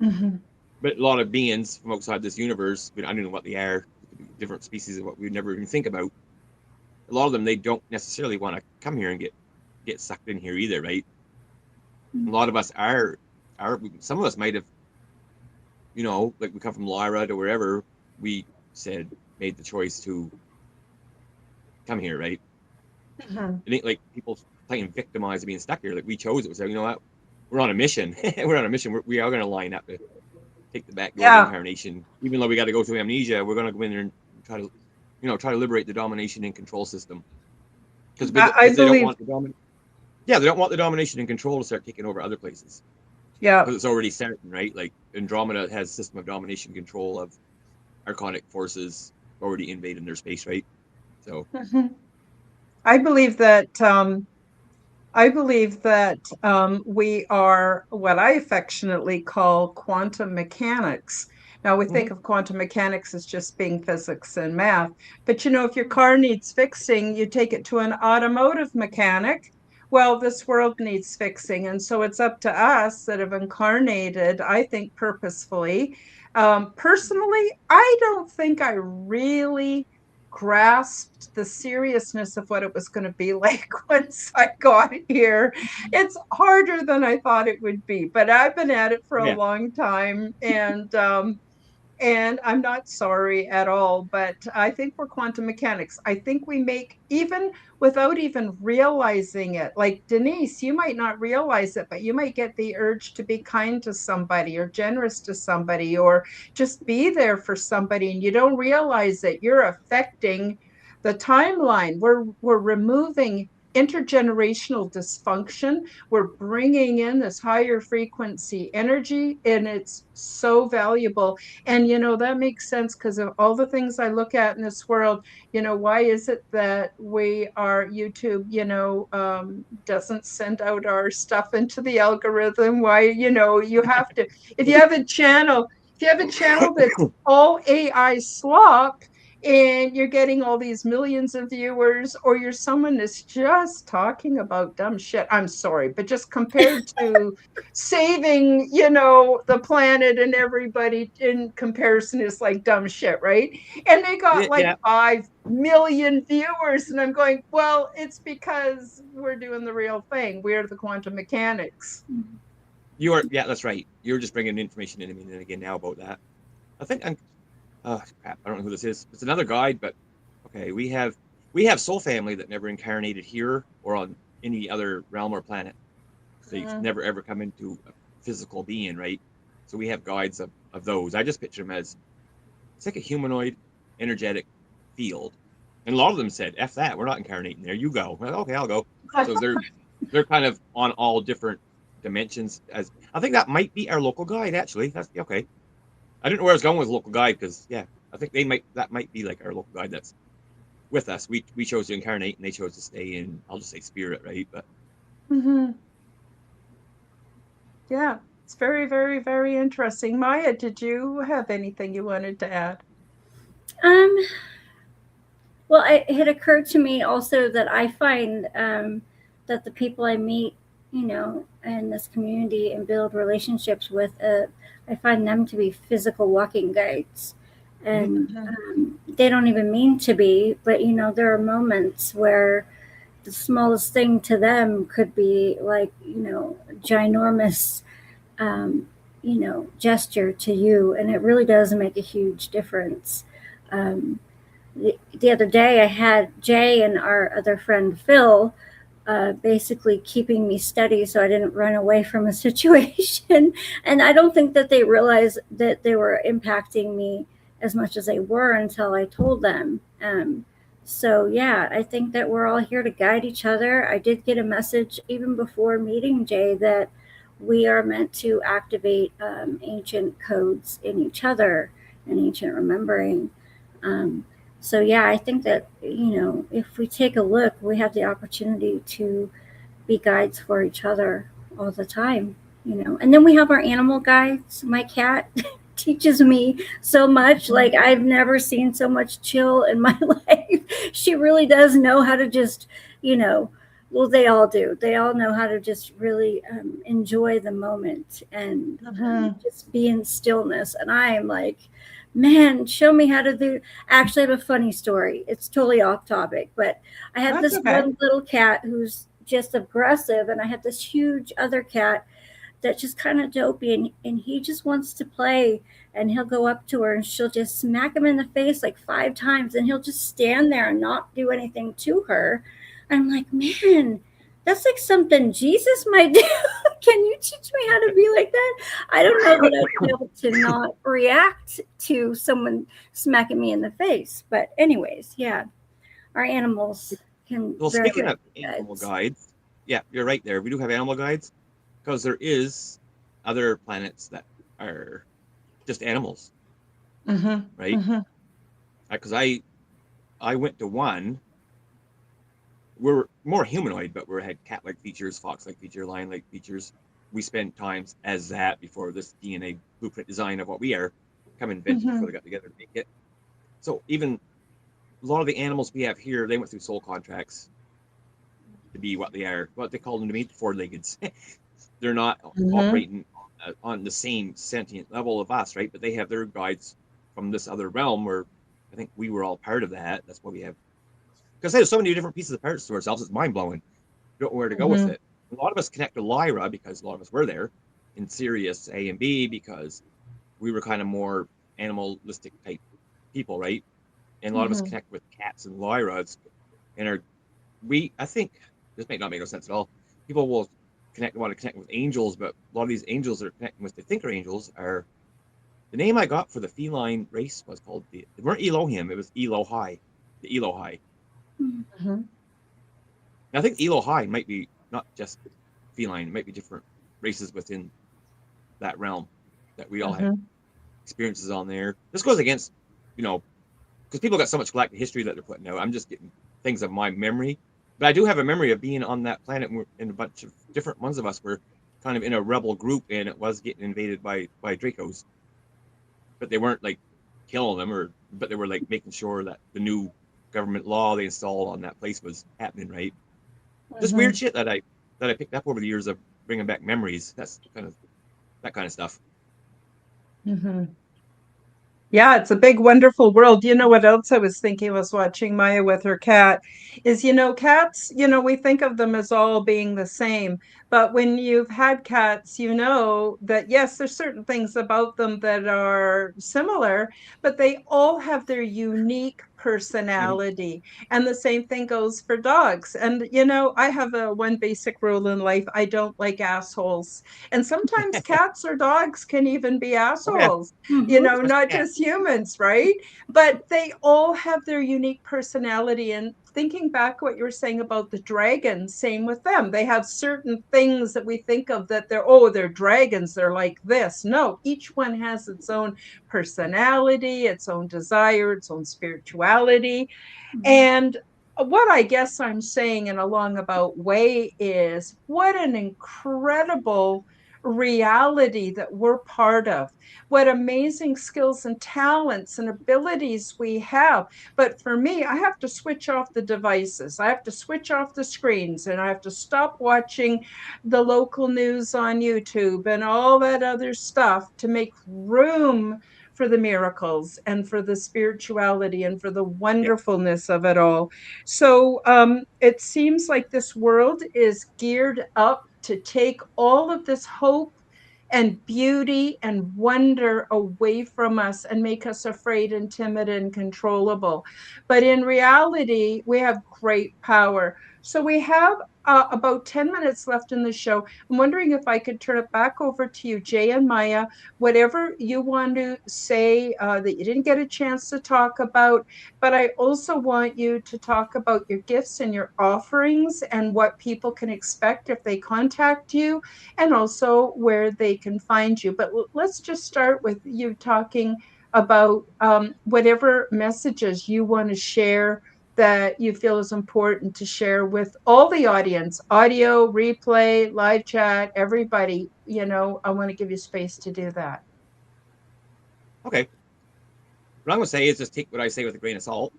But a lot of beings from outside this universe, I don't know what they are, different species of what we never even think about. A lot of them, they don't necessarily want to come here and get sucked in here either, right? A lot of us are some of us might have, we come from Lyra to wherever, we made the choice to come here, right? It ain't like people playing victimized and being stuck here. Like, we chose it. We said, you know what? We're on a mission. We're on a mission. We are going to line up to take the back door of incarnation. Even though we got to go through amnesia, we're going to go in there and try to liberate the domination and control system. Because they don't want the domination. Yeah, they don't want the domination and control to start taking over other places. Yeah. Because it's already certain, right? Like, Andromeda has a system of domination control of archonic forces already invading their space, right? So I believe that we are what I affectionately call quantum mechanics. Now, we think of quantum mechanics as just being physics and math, but if your car needs fixing, you take it to an automotive mechanic. Well, this world needs fixing, and so it's up to us that have incarnated, I think purposefully, Personally, I don't think I really grasped the seriousness of what it was going to be like once I got here. It's harder than I thought it would be, but I've been at it for a Yeah. long time, and I'm not sorry at all, but I think we're quantum mechanics. I think we make, even without even realizing it, like Denise, you might not realize it, but you might get the urge to be kind to somebody or generous to somebody or just be there for somebody, and you don't realize it. You're affecting the timeline. We're removing intergenerational dysfunction. We're bringing in this higher frequency energy, and it's so valuable. And, that makes sense because of all the things I look at in this world. Why is it that YouTube, doesn't send out our stuff into the algorithm? Why, you have to, if you have a channel, that's all AI slop, and you're getting all these millions of viewers, or you're someone that's just talking about dumb shit. I'm sorry, but just compared to saving, the planet and everybody, in comparison, is like dumb shit, right? And they got like Yeah. 5 million viewers, and I'm going, well, it's because we're doing the real thing. We're the quantum mechanics. Yeah, that's right. You're just bringing information into me and again now about that. I think crap, I don't know who this is. It's another guide, but okay, we have soul family that never incarnated here or on any other realm or planet. They've never ever come into a physical being, right? So we have guides of those. I just picture them as, it's like a humanoid energetic field. And a lot of them said, F that, we're not incarnating there. You go. Well, okay, I'll go. So they're kind of on all different dimensions. As I think that might be our local guide, actually. That's okay. I didn't know where I was going with local guide because I think that might be like our local guide that's with us. We chose to incarnate and they chose to stay in, I'll just say spirit, right? But yeah, it's very, very, very interesting. Maya, did you have anything you wanted to add? Well, it had occurred to me also that I find that the people I meet, in this community and build relationships with, I find them to be physical walking guides. And they don't even mean to be, but, there are moments where the smallest thing to them could be like, ginormous, gesture to you. And it really does make a huge difference. The other day I had Jay and our other friend Phil basically keeping me steady so I didn't run away from a situation. And I don't think that they realized that they were impacting me as much as they were until I told them. So, yeah, I think that we're all here to guide each other. I did get a message even before meeting Jay that we are meant to activate ancient codes in each other and ancient remembering. So yeah, I think that, if we take a look, we have the opportunity to be guides for each other all the time, And then we have our animal guides. My cat teaches me so much. Like, I've never seen so much chill in my life. She really does know how to just, well, they all do. They all know how to just really enjoy the moment and just be in stillness. And I am like, man, show me how to do. Actually, I have a funny story. It's totally off topic, but I have this one little cat who's just aggressive, and I have this huge other cat that's just kind of dopey, and he just wants to play, and he'll go up to her and she'll just smack him in the face like 5 times, and he'll just stand there and not do anything to her. I'm like, man, that's like something Jesus might do. Can you teach me how to be like that? I don't know that I'd be able to not react to someone smacking me in the face. But anyways, yeah, our animals can. Well, speaking of animal guides, yeah, you're right there. We do have animal guides because there is other planets that are just animals, right? Because I went to one. We're more humanoid, but we had cat-like features, fox-like feature, lion-like features. We spent times as that before this DNA blueprint design of what we are come invented before they got together to make it. So even a lot of the animals we have here, they went through soul contracts to be what they are. What they call them to me, 4-leggeds. They're not operating on the same sentient level of us, right? But they have their guides from this other realm where I think we were all part of that. That's why we have, because there's so many different pieces of parts to ourselves. It's mind blowing. We don't know where to go with Mhm. it. A lot of us connect to Lyra because a lot of us were there in Sirius A and B because we were kind of more animalistic type people, right? And a lot of us Mhm. connect with cats and Lyra. And are we? I think this might not make no sense at all. People will want to connect with angels, but a lot of these angels that are connecting with the thinker angels are the name I got for the feline race was called they weren't Elohim, it was Elohai, the Elohai. Mhm. And I think Elohai might be not just feline, it might be different races within that realm that we all have Mhm. experiences on there. This goes against, you know, because people got so much galactic history that they're putting out. I'm just getting things of my memory, but I do have a memory of being on that planet, and a bunch of different ones of us were kind of in a rebel group, and it was getting invaded by Dracos, but they weren't like killing them, but they were like making sure that the new government law they installed on that place was happening right. Just weird Mhm. shit that I picked up over the years of bringing back memories. That's kind of that kind of stuff. Mhm. Yeah, it's a big, wonderful world. You know what else I was thinking was watching Maya with her cat is, cats, we think of them as all being the same. But when you've had cats, you know that yes, there's certain things about them that are similar, but they all have their unique Mhm. personality. And the same thing goes for dogs. And, I have a one basic rule in life. I don't like assholes. And sometimes cats or dogs can even be Oh yeah, assholes, Mm-hmm. especially not cats. just humans, right? But they all have their unique personality. And thinking back what you were saying about the dragons, same with them. They have certain things that we think of that they're dragons, they're like this. No, each one has its own personality, its own desire, its own spirituality. Mm-hmm. And what I guess I'm saying in a long about way is what an incredible reality that we're part of. What amazing skills and talents and abilities we have. But for me, I have to switch off the devices. I have to switch off the screens and I have to stop watching the local news on YouTube and all that other stuff to make room for the miracles and for the spirituality and for the Yep, wonderfulness of it all. So it seems like this world is geared up to take all of this hope and beauty and wonder away from us and make us afraid and timid and controllable. But in reality, we have great power. So we have about 10 minutes left in the show. I'm wondering if I could turn it back over to you, Jay and Maya, whatever you want to say that you didn't get a chance to talk about. But I also want you to talk about your gifts and your offerings and what people can expect if they contact you, and also where they can find you. But let's just start with you talking about whatever messages you want to share that you feel is important to share with all the audience, audio, replay, live chat, everybody. I want to give you space to do that. okay. What I'm gonna say is just take what I say with a grain of salt.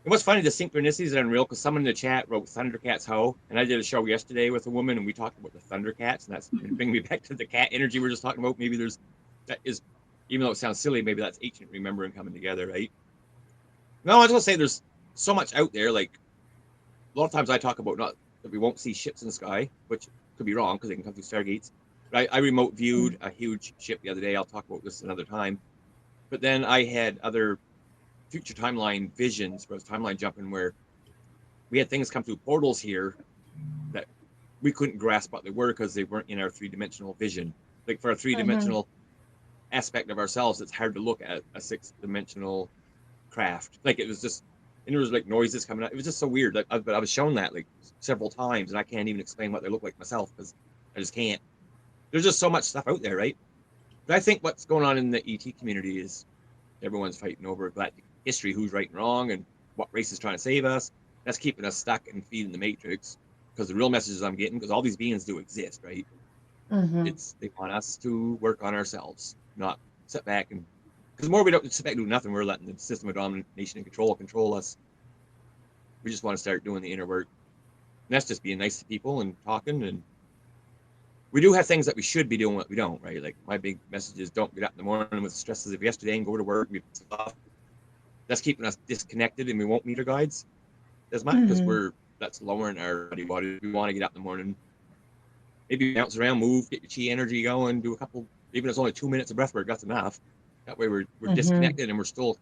And what's funny, the synchronicities are unreal because someone in the chat wrote Thundercats Ho, and I did a show yesterday with a woman, and we talked about the Thundercats, and that's bringing me back to the cat energy we are just talking about. Maybe there's that is, even though it sounds silly, maybe that's ancient remembering coming together, right? No, I was gonna say there's so much out there. Like a lot of times I talk about not that we won't see ships in the sky, which could be wrong because they can come through stargates. But I remote viewed a huge ship the other day. I'll talk about this another time. But then I had other future timeline visions where I was timeline jumping where we had things come through portals here that we couldn't grasp what they were because they weren't in our three-dimensional vision. Like for a Mhm. three-dimensional aspect of ourselves, it's hard to look at a six-dimensional craft. Like it was just, and there was like noises coming out. It was just so weird. Like, but I was shown that like several times, and I can't even explain what they look like myself because I just can't. There's just so much stuff out there, right? But I think what's going on in the ET community is everyone's fighting over galactic history, who's right and wrong, and what race is trying to save us. That's keeping us stuck and feeding the matrix. Because the real messages I'm getting, because all these beings do exist, right? Mhm. It's they want us to work on ourselves, not sit back and because the more we don't sit back and do nothing, we're letting the system of domination and control us. We just want to start doing the inner work. And that's just being nice to people and talking. And we do have things that we should be doing, what we don't, right? Like my big message is don't get up in the morning with the stresses of yesterday and go to work. That's keeping us disconnected, and we won't meet our guides as much because that's lowering our body water. We want to get up in the morning, maybe bounce around, move, get your Qi energy going, do a couple, even if it's only 2 minutes of breath work, that's enough. That way we're disconnected, and we're still,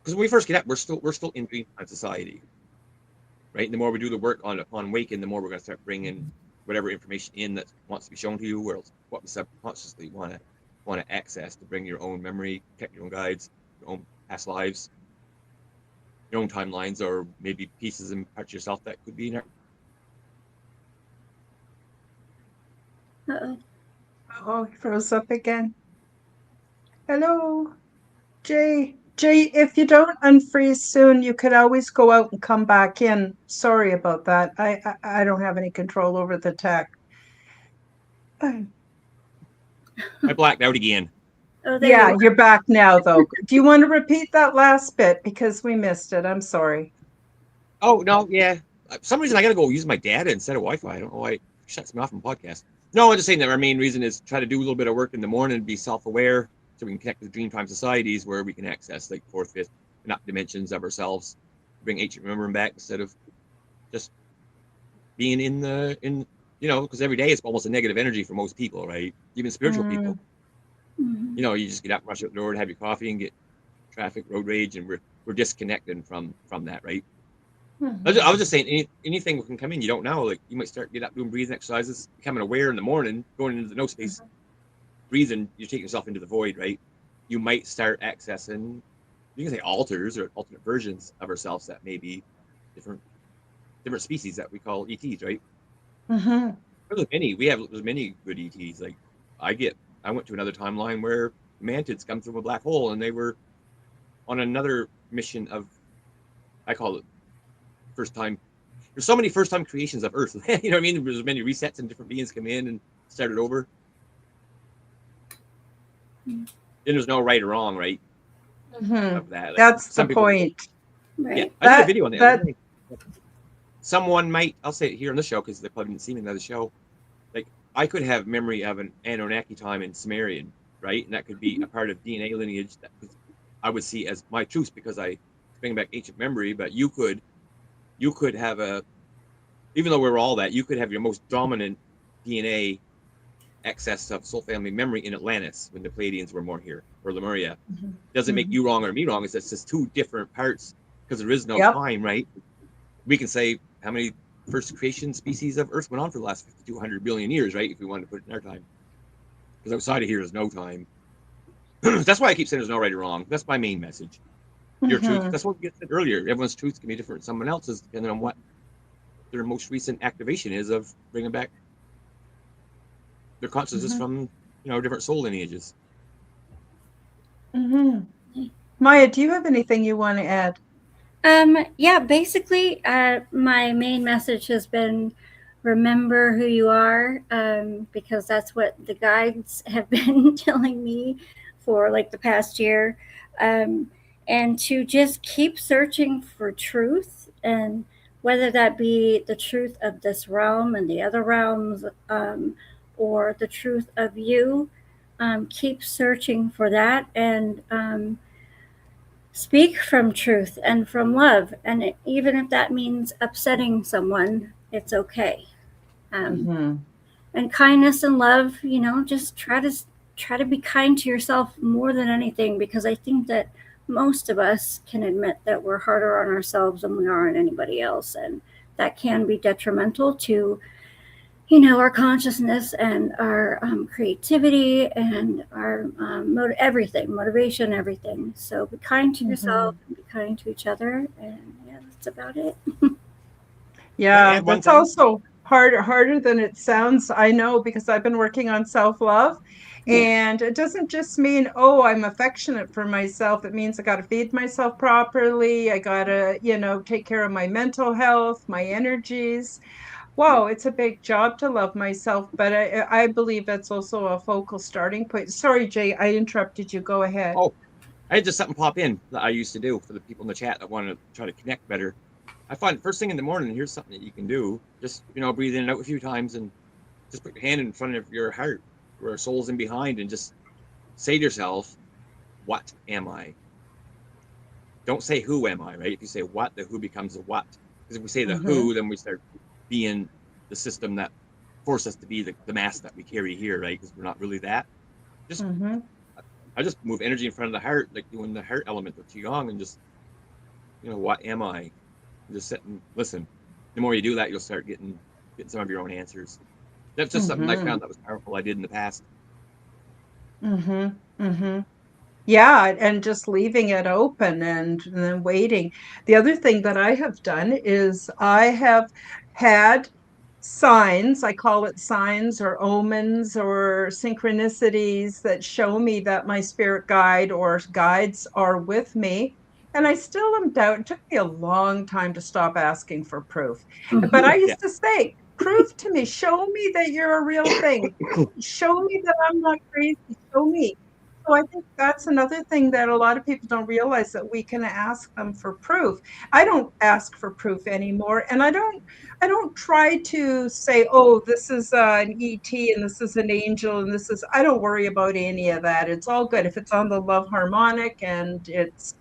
because when we first get up, we're still in dreamtime society, right? And the more we do the work upon waking, the more we're going to start bringing whatever information in that wants to be shown to you, or what we subconsciously want to access to bring your own memory, protect your own guides, your own past lives, your own timelines, or maybe pieces and parts of yourself that could be in there. Uh-oh. Oh, he froze up again. Hello, Jay. Jay, if you don't unfreeze soon, you could always go out and come back in. Sorry about that. I don't have any control over the tech. I blacked out again. Oh, there Yeah, you are. you're back now, though. Do you want to repeat that last bit? Because we missed it. I'm sorry. Oh, no, yeah. For some reason, I got to go use my data instead of Wi-Fi. I don't know why it shuts me off from podcast. No, I'm just saying that our main reason is try to do a little bit of work in the morning, be self-aware, so we can connect with Dreamtime societies where we can access like fourth, fifth, and up dimensions of ourselves, bring ancient remembering back instead of just being in because every day it's almost a negative energy for most people, right? Even spiritual people. Mhm. You just get up, rush out the door, and have your coffee, and get traffic, road rage, and we're disconnected from that, right? I was just saying, anything can come in you don't know. Like you might start get up doing breathing exercises, becoming aware in the morning, going into the no space, breathing. You're taking yourself into the void, right? You might start accessing, you can say alters or alternate versions of ourselves that may be different species that we call ETs, right? There's many good ETs. Like I went to another timeline where mantids come through a black hole, and they were on another mission of, I call it first time. There's so many first time creations of Earth. You know what I mean? There's many resets and different beings come in and started over. And there's no right or wrong, right? Of that. Like, That's the some people, point. Right. yeah, I did a video on that. Someone might, I'll say it here on the show because they probably didn't see me in the other show. Like I could have memory of an Anunnaki time in Sumerian, right? And that could be a part of DNA lineage that I would see as my truth because I bring back ancient memory. But you could have even though we're all that, you could have your most dominant DNA excess of soul family memory in Atlantis when the Pleiadians were more here, or Lemuria. Doesn't make you wrong or me wrong. It's just two different parts because there is no time, right? We can say how many first creation species of Earth went on for the last 5,200 billion years, right? If we wanted to put it in our time. Because outside of here is no time. That's why I keep saying there's no right or wrong. That's my main message. Your truth. That's what we said earlier. Everyone's truth can be different from someone else's depending on what their most recent activation is of bringing back their consciousness from different soul lineages. Maya, do you have anything you want to add? Yeah, basically, my main message has been remember who you are, because that's what the guides have been telling me for like the past year, and to just keep searching for truth, and whether that be the truth of this realm and the other realms, or the truth of you, keep searching for that, and speak from truth and from love, and even if that means upsetting someone, it's okay. And kindness and love, just try to be kind to yourself more than anything, because I think that most of us can admit that we're harder on ourselves than we are on anybody else, and that can be detrimental to our consciousness and our creativity and our motivation, everything. So be kind to yourself and be kind to each other. And yeah, that's about it. Yeah, that's also harder than it sounds. I know, because I've been working on self-love. And it doesn't just mean, oh, I'm affectionate for myself. It means I got to feed myself properly. I got to, take care of my mental health, my energies. Wow, it's a big job to love myself, but I believe that's also a focal starting point. Sorry, Jay, I interrupted you. Go ahead. Oh, I had just something pop in that I used to do for the people in the chat that want to try to connect better. I find first thing in the morning, here's something that you can do. Just, breathe in and out a few times and just put your hand in front of your heart where our soul's in behind and just say to yourself, what am I? Don't say who am I, right? If you say what, the who becomes a what. Because if we say the who, then we start being the system that forces us to be the mask that we carry here, right? Because we're not really that. Just I just move energy in front of the heart, like doing the heart element of Qi Gong, and just, what am I? And just sit and listen. The more you do that, you'll start getting some of your own answers. That's just something I found that was powerful I did in the past. Yeah, and just leaving it open and then waiting. The other thing that I have done is I have had signs, I call it signs or omens or synchronicities that show me that my spirit guide or guides are with me. And I still am doubt. It took me a long time to stop asking for proof. But I Mhm. used to say, prove to me, show me that you're a real thing. Show me that I'm not crazy. Show me. So I think that's another thing that a lot of people don't realize, that we can ask them for proof. I don't ask for proof anymore, and I don't try to say, oh, this is an ET and this is an angel and this is, I don't worry about any of that. It's all good. If it's on the love harmonic and it's,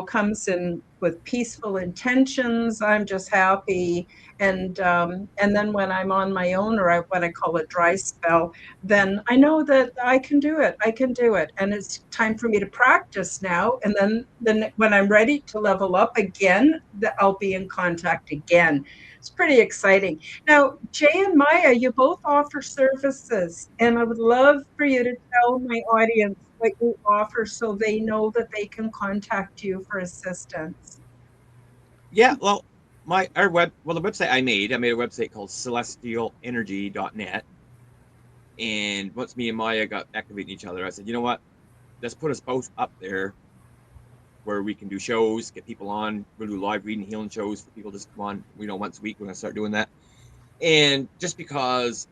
comes in with peaceful intentions, I'm just happy. And then when I'm on my own, or what I call a dry spell, then I know that I can do it. I can do it. And it's time for me to practice now. And then when I'm ready to level up again, I'll be in contact again. It's pretty exciting. Now, Jay and Maya, you both offer services, and I would love for you to tell my audience what you offer so they know that they can contact you for assistance. Yeah, well, the website I made a website called celestialenergy.net. And once me and Maya got activating each other, I said, you know what? Let's put us both up there where we can do shows, get people on. We'll do live reading, healing shows for people just come on. Once a week we're gonna start doing that. And just because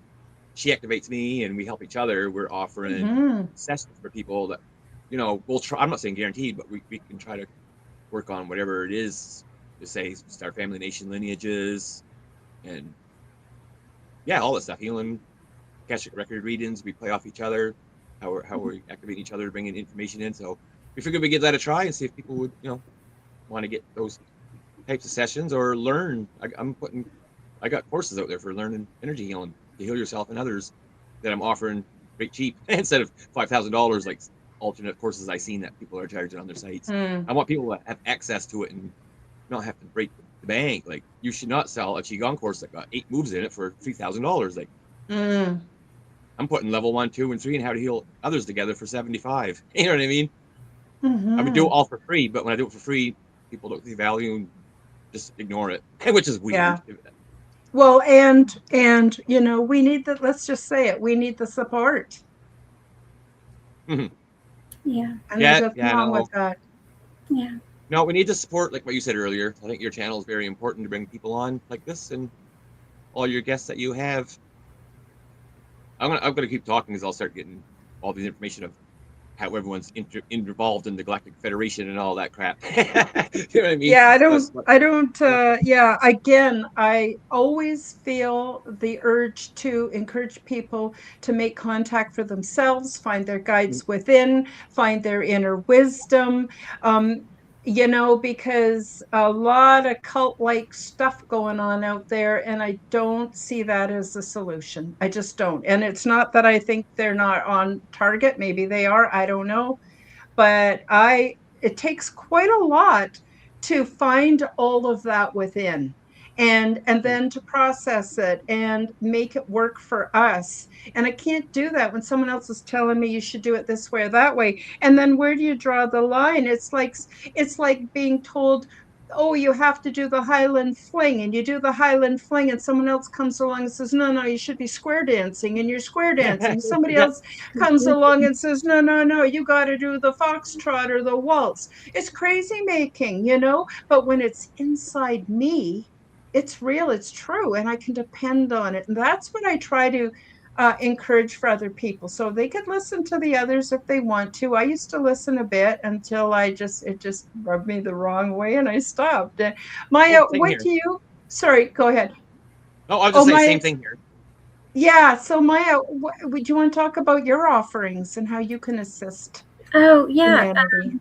she activates me and we help each other, we're offering sessions for people that, we'll try. I'm not saying guaranteed, but we can try to work on whatever it is to say start family nation lineages and all that stuff, healing, akashic record readings. We play off each other, how we activate each other, bringing information in. So we figured we'd give that a try and see if people would, want to get those types of sessions or learn. I got courses out there for learning energy healing to heal yourself and others that I'm offering very cheap instead of $5,000 like alternate courses I've seen that people are charging on their sites. I want people to have access to it and not have to break the bank. Like, you should not sell a Qigong course that got 8 moves in it for $3,000. Like, I'm putting level 1, 2, and 3 and how to heal others together for 75. You know what I mean? I would do it all for free, but when I do it for free, people don't see value and just ignore it, which is weird. Yeah. Well, and we need the, let's just say it, we need the support. Yeah. And there's nothing wrong with that. Yeah. No, we need to support, like what you said earlier. I think your channel is very important to bring people on like this and all your guests that you have. I'm gonna keep talking because I'll start getting all the information of how everyone's involved in the Galactic Federation and all that crap. You know what I mean? Yeah, I don't, yeah, again, I always feel the urge to encourage people to make contact for themselves, find their guides within, find their inner wisdom, because a lot of cult-like stuff going on out there, and I don't see that as a solution. I just don't. And it's not that I think they're not on target. Maybe they are, I don't know. But it takes quite a lot to find all of that within, and then to process it and make it work for us. And I can't do that when someone else is telling me you should do it this way or that way. And then where do you draw the line? It's like being told, oh, you have to do the Highland fling, and you do the Highland fling, and someone else comes along and says, no, you should be square dancing, and you're square dancing. Somebody else comes along and says, no, you got to do the foxtrot or the waltz. It's crazy making, but when it's inside me, it's real, it's true, and I can depend on it. And that's what I try to encourage for other people, so they could listen to the others if they want to. I used to listen a bit until it just rubbed me the wrong way, and I stopped. Maya, what do you? Sorry, go ahead. No, I'll just say Maya, same thing here. Yeah. So Maya, would you want to talk about your offerings and how you can assist Oh, yeah. humanity?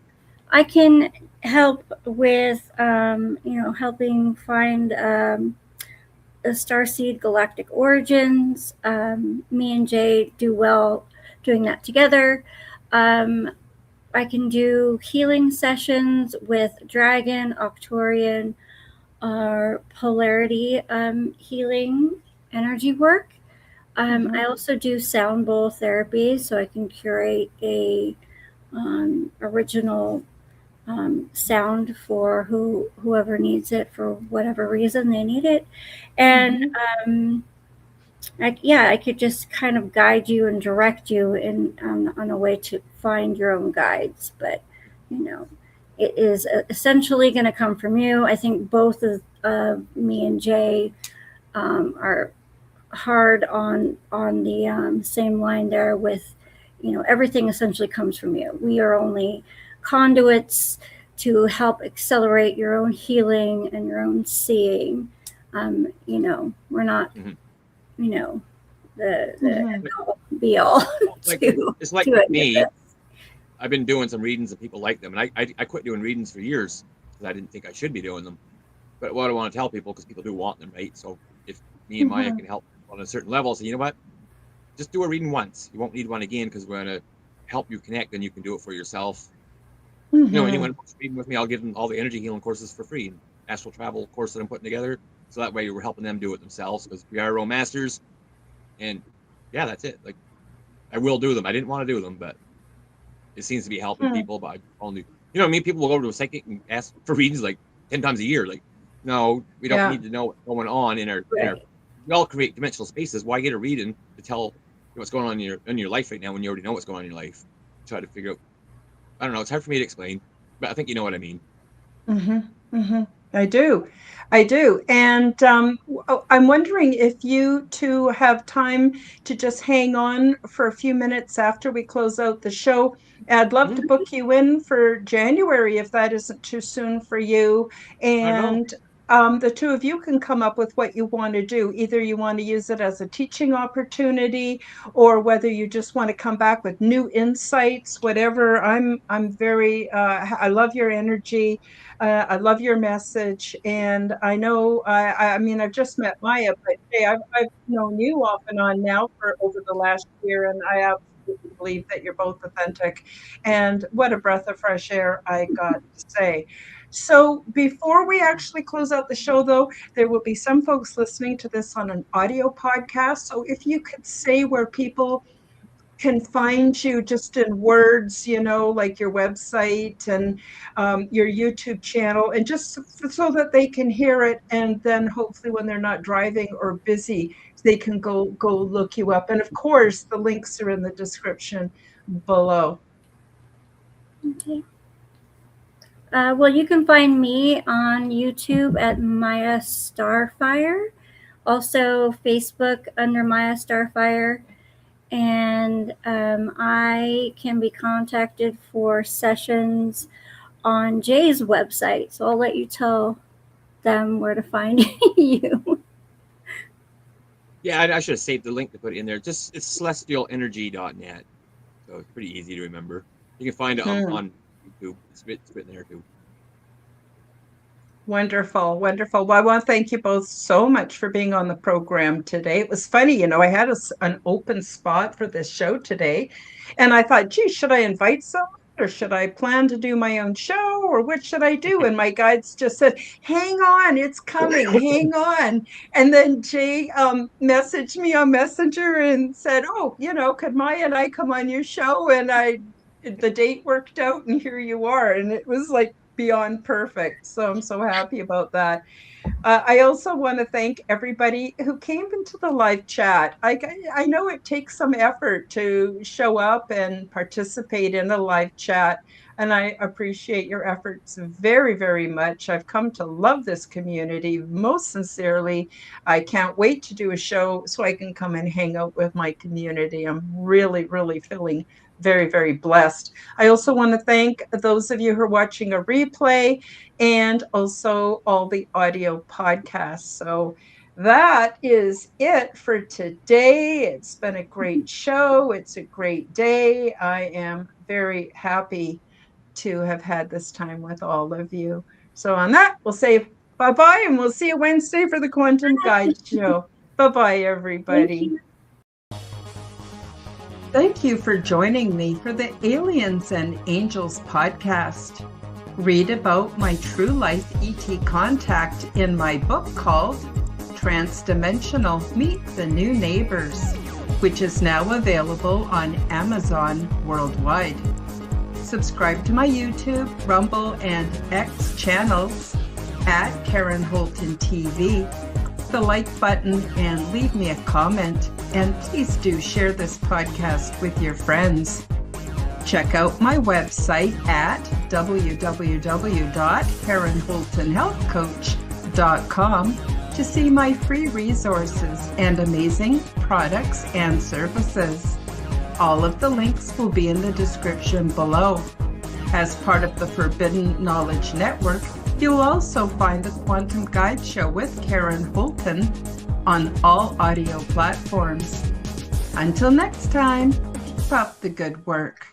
I can help with, helping find the Starseed Galactic Origins. Me and Jay do well doing that together. Um, I can do healing sessions with Dragon, Arcturian, or Polarity healing energy work. I also do sound bowl therapy, so I can curate a original sound for whoever needs it for whatever reason they need it, and Mhm. um, I could just kind of guide you and direct you in on a way to find your own guides, but you know, it is essentially going to come from you. I think both of me and Jay are hard on the same line there with, everything essentially comes from you. We are only conduits to help accelerate your own healing and your own seeing. We're not, Mhm. you know, the Mhm. be all Like to it's like to with any of me. this. I've been doing some readings and people like them, and I quit doing readings for years because I didn't think I should be doing them. But what I want to tell people, because people do want them, right? So if me and Maya Mhm. can help on a certain level, so you know what, just do a reading once. You won't need one again because we're gonna help you connect, and you can do it for yourself. Anyone Mhm. who wants to read with me, I'll give them all the energy healing courses for free, and astral travel course that I'm putting together. So that way we're helping them do it themselves because we are our own masters. And yeah, that's it. Like I will do them. I didn't want to do them, but it seems to be helping Mhm. people. But I only, I mean, people will go to a psychic and ask for readings like 10 times a year. Like, no, we don't Yeah. need to know what's going on in our. Right. We all create dimensional spaces. Why get a reading to tell what's going on in your life right now when you already know what's going on in your life? Try to figure out. I don't know. It's hard for me to explain, but I think you know what I mean. Mhm. Mhm. I do. I do. And I'm wondering if you two have time to just hang on for a few minutes after we close out the show. I'd love to Mhm. book you in for January if that isn't too soon for you. Not at all. And the two of you can come up with what you want to do. Either you want to use it as a teaching opportunity, or whether you just want to come back with new insights. Whatever. I'm very. I love your energy. I love your message, and I know. I mean, I've just met Maya, but hey, I've known you off and on now for over the last year, and I absolutely believe that you're both authentic. And what a breath of fresh air, I got to say. So before we actually close out the show, though, there will be some folks listening to this on an audio podcast. So if you could say where people can find you just in words, like your website and your YouTube channel, and just so that they can hear it. And then hopefully, when they're not driving or busy, they can go look you up. And of course, the links are in the description below. Okay. Well, you can find me on YouTube at Miya StarFire, also Facebook under Miya StarFire, and I can be contacted for sessions on Jay's website. So I'll let you tell them where to find you. Yeah, I should have saved the link to put in there. Just it's celestialenergy.net, so it's pretty easy to remember. You can find it Hmm. on YouTube. It's written there too. Wonderful, wonderful. Well, I want to thank you both so much for being on the program today. It was funny, I had an open spot for this show today, and I thought, gee, should I invite someone or should I plan to do my own show or what should I do? And my guides just said, hang on, it's coming, hang on. And then Jay messaged me on Messenger and said, oh, could Maya and I come on your show? And the date worked out, and here you are. And it was like, beyond perfect. So I'm so happy about that. I also want to thank everybody who came into the live chat. I know it takes some effort to show up and participate in a live chat, and I appreciate your efforts very, very much. I've come to love this community most sincerely. I can't wait to do a show so I can come and hang out with my community. I'm really, really feeling very, very blessed. I also want to thank those of you who are watching a replay and also all the audio podcasts. So that is it for today. It's been a great show. It's a great day. I am very happy to have had this time with all of you. So on that, we'll say bye-bye, and we'll see you Wednesday for the Quantum Guide Show. Bye-bye, everybody. Thank you for joining me for the Aliens and Angels podcast. Read about my true life ET contact in my book called Transdimensional Meet the New Neighbors, which is now available on Amazon worldwide. Subscribe to my YouTube, Rumble, and X channels at Karen Holton TV. The like button and leave me a comment. And please do share this podcast with your friends. Check out my website at www.KarenHoltonHealthCoach.com to see my free resources and amazing products and services. All of the links will be in the description below. As part of the Forbidden Knowledge Network, you'll also find the Quantum Guide Show with Karen Holton on all audio platforms. Until next time, keep up the good work.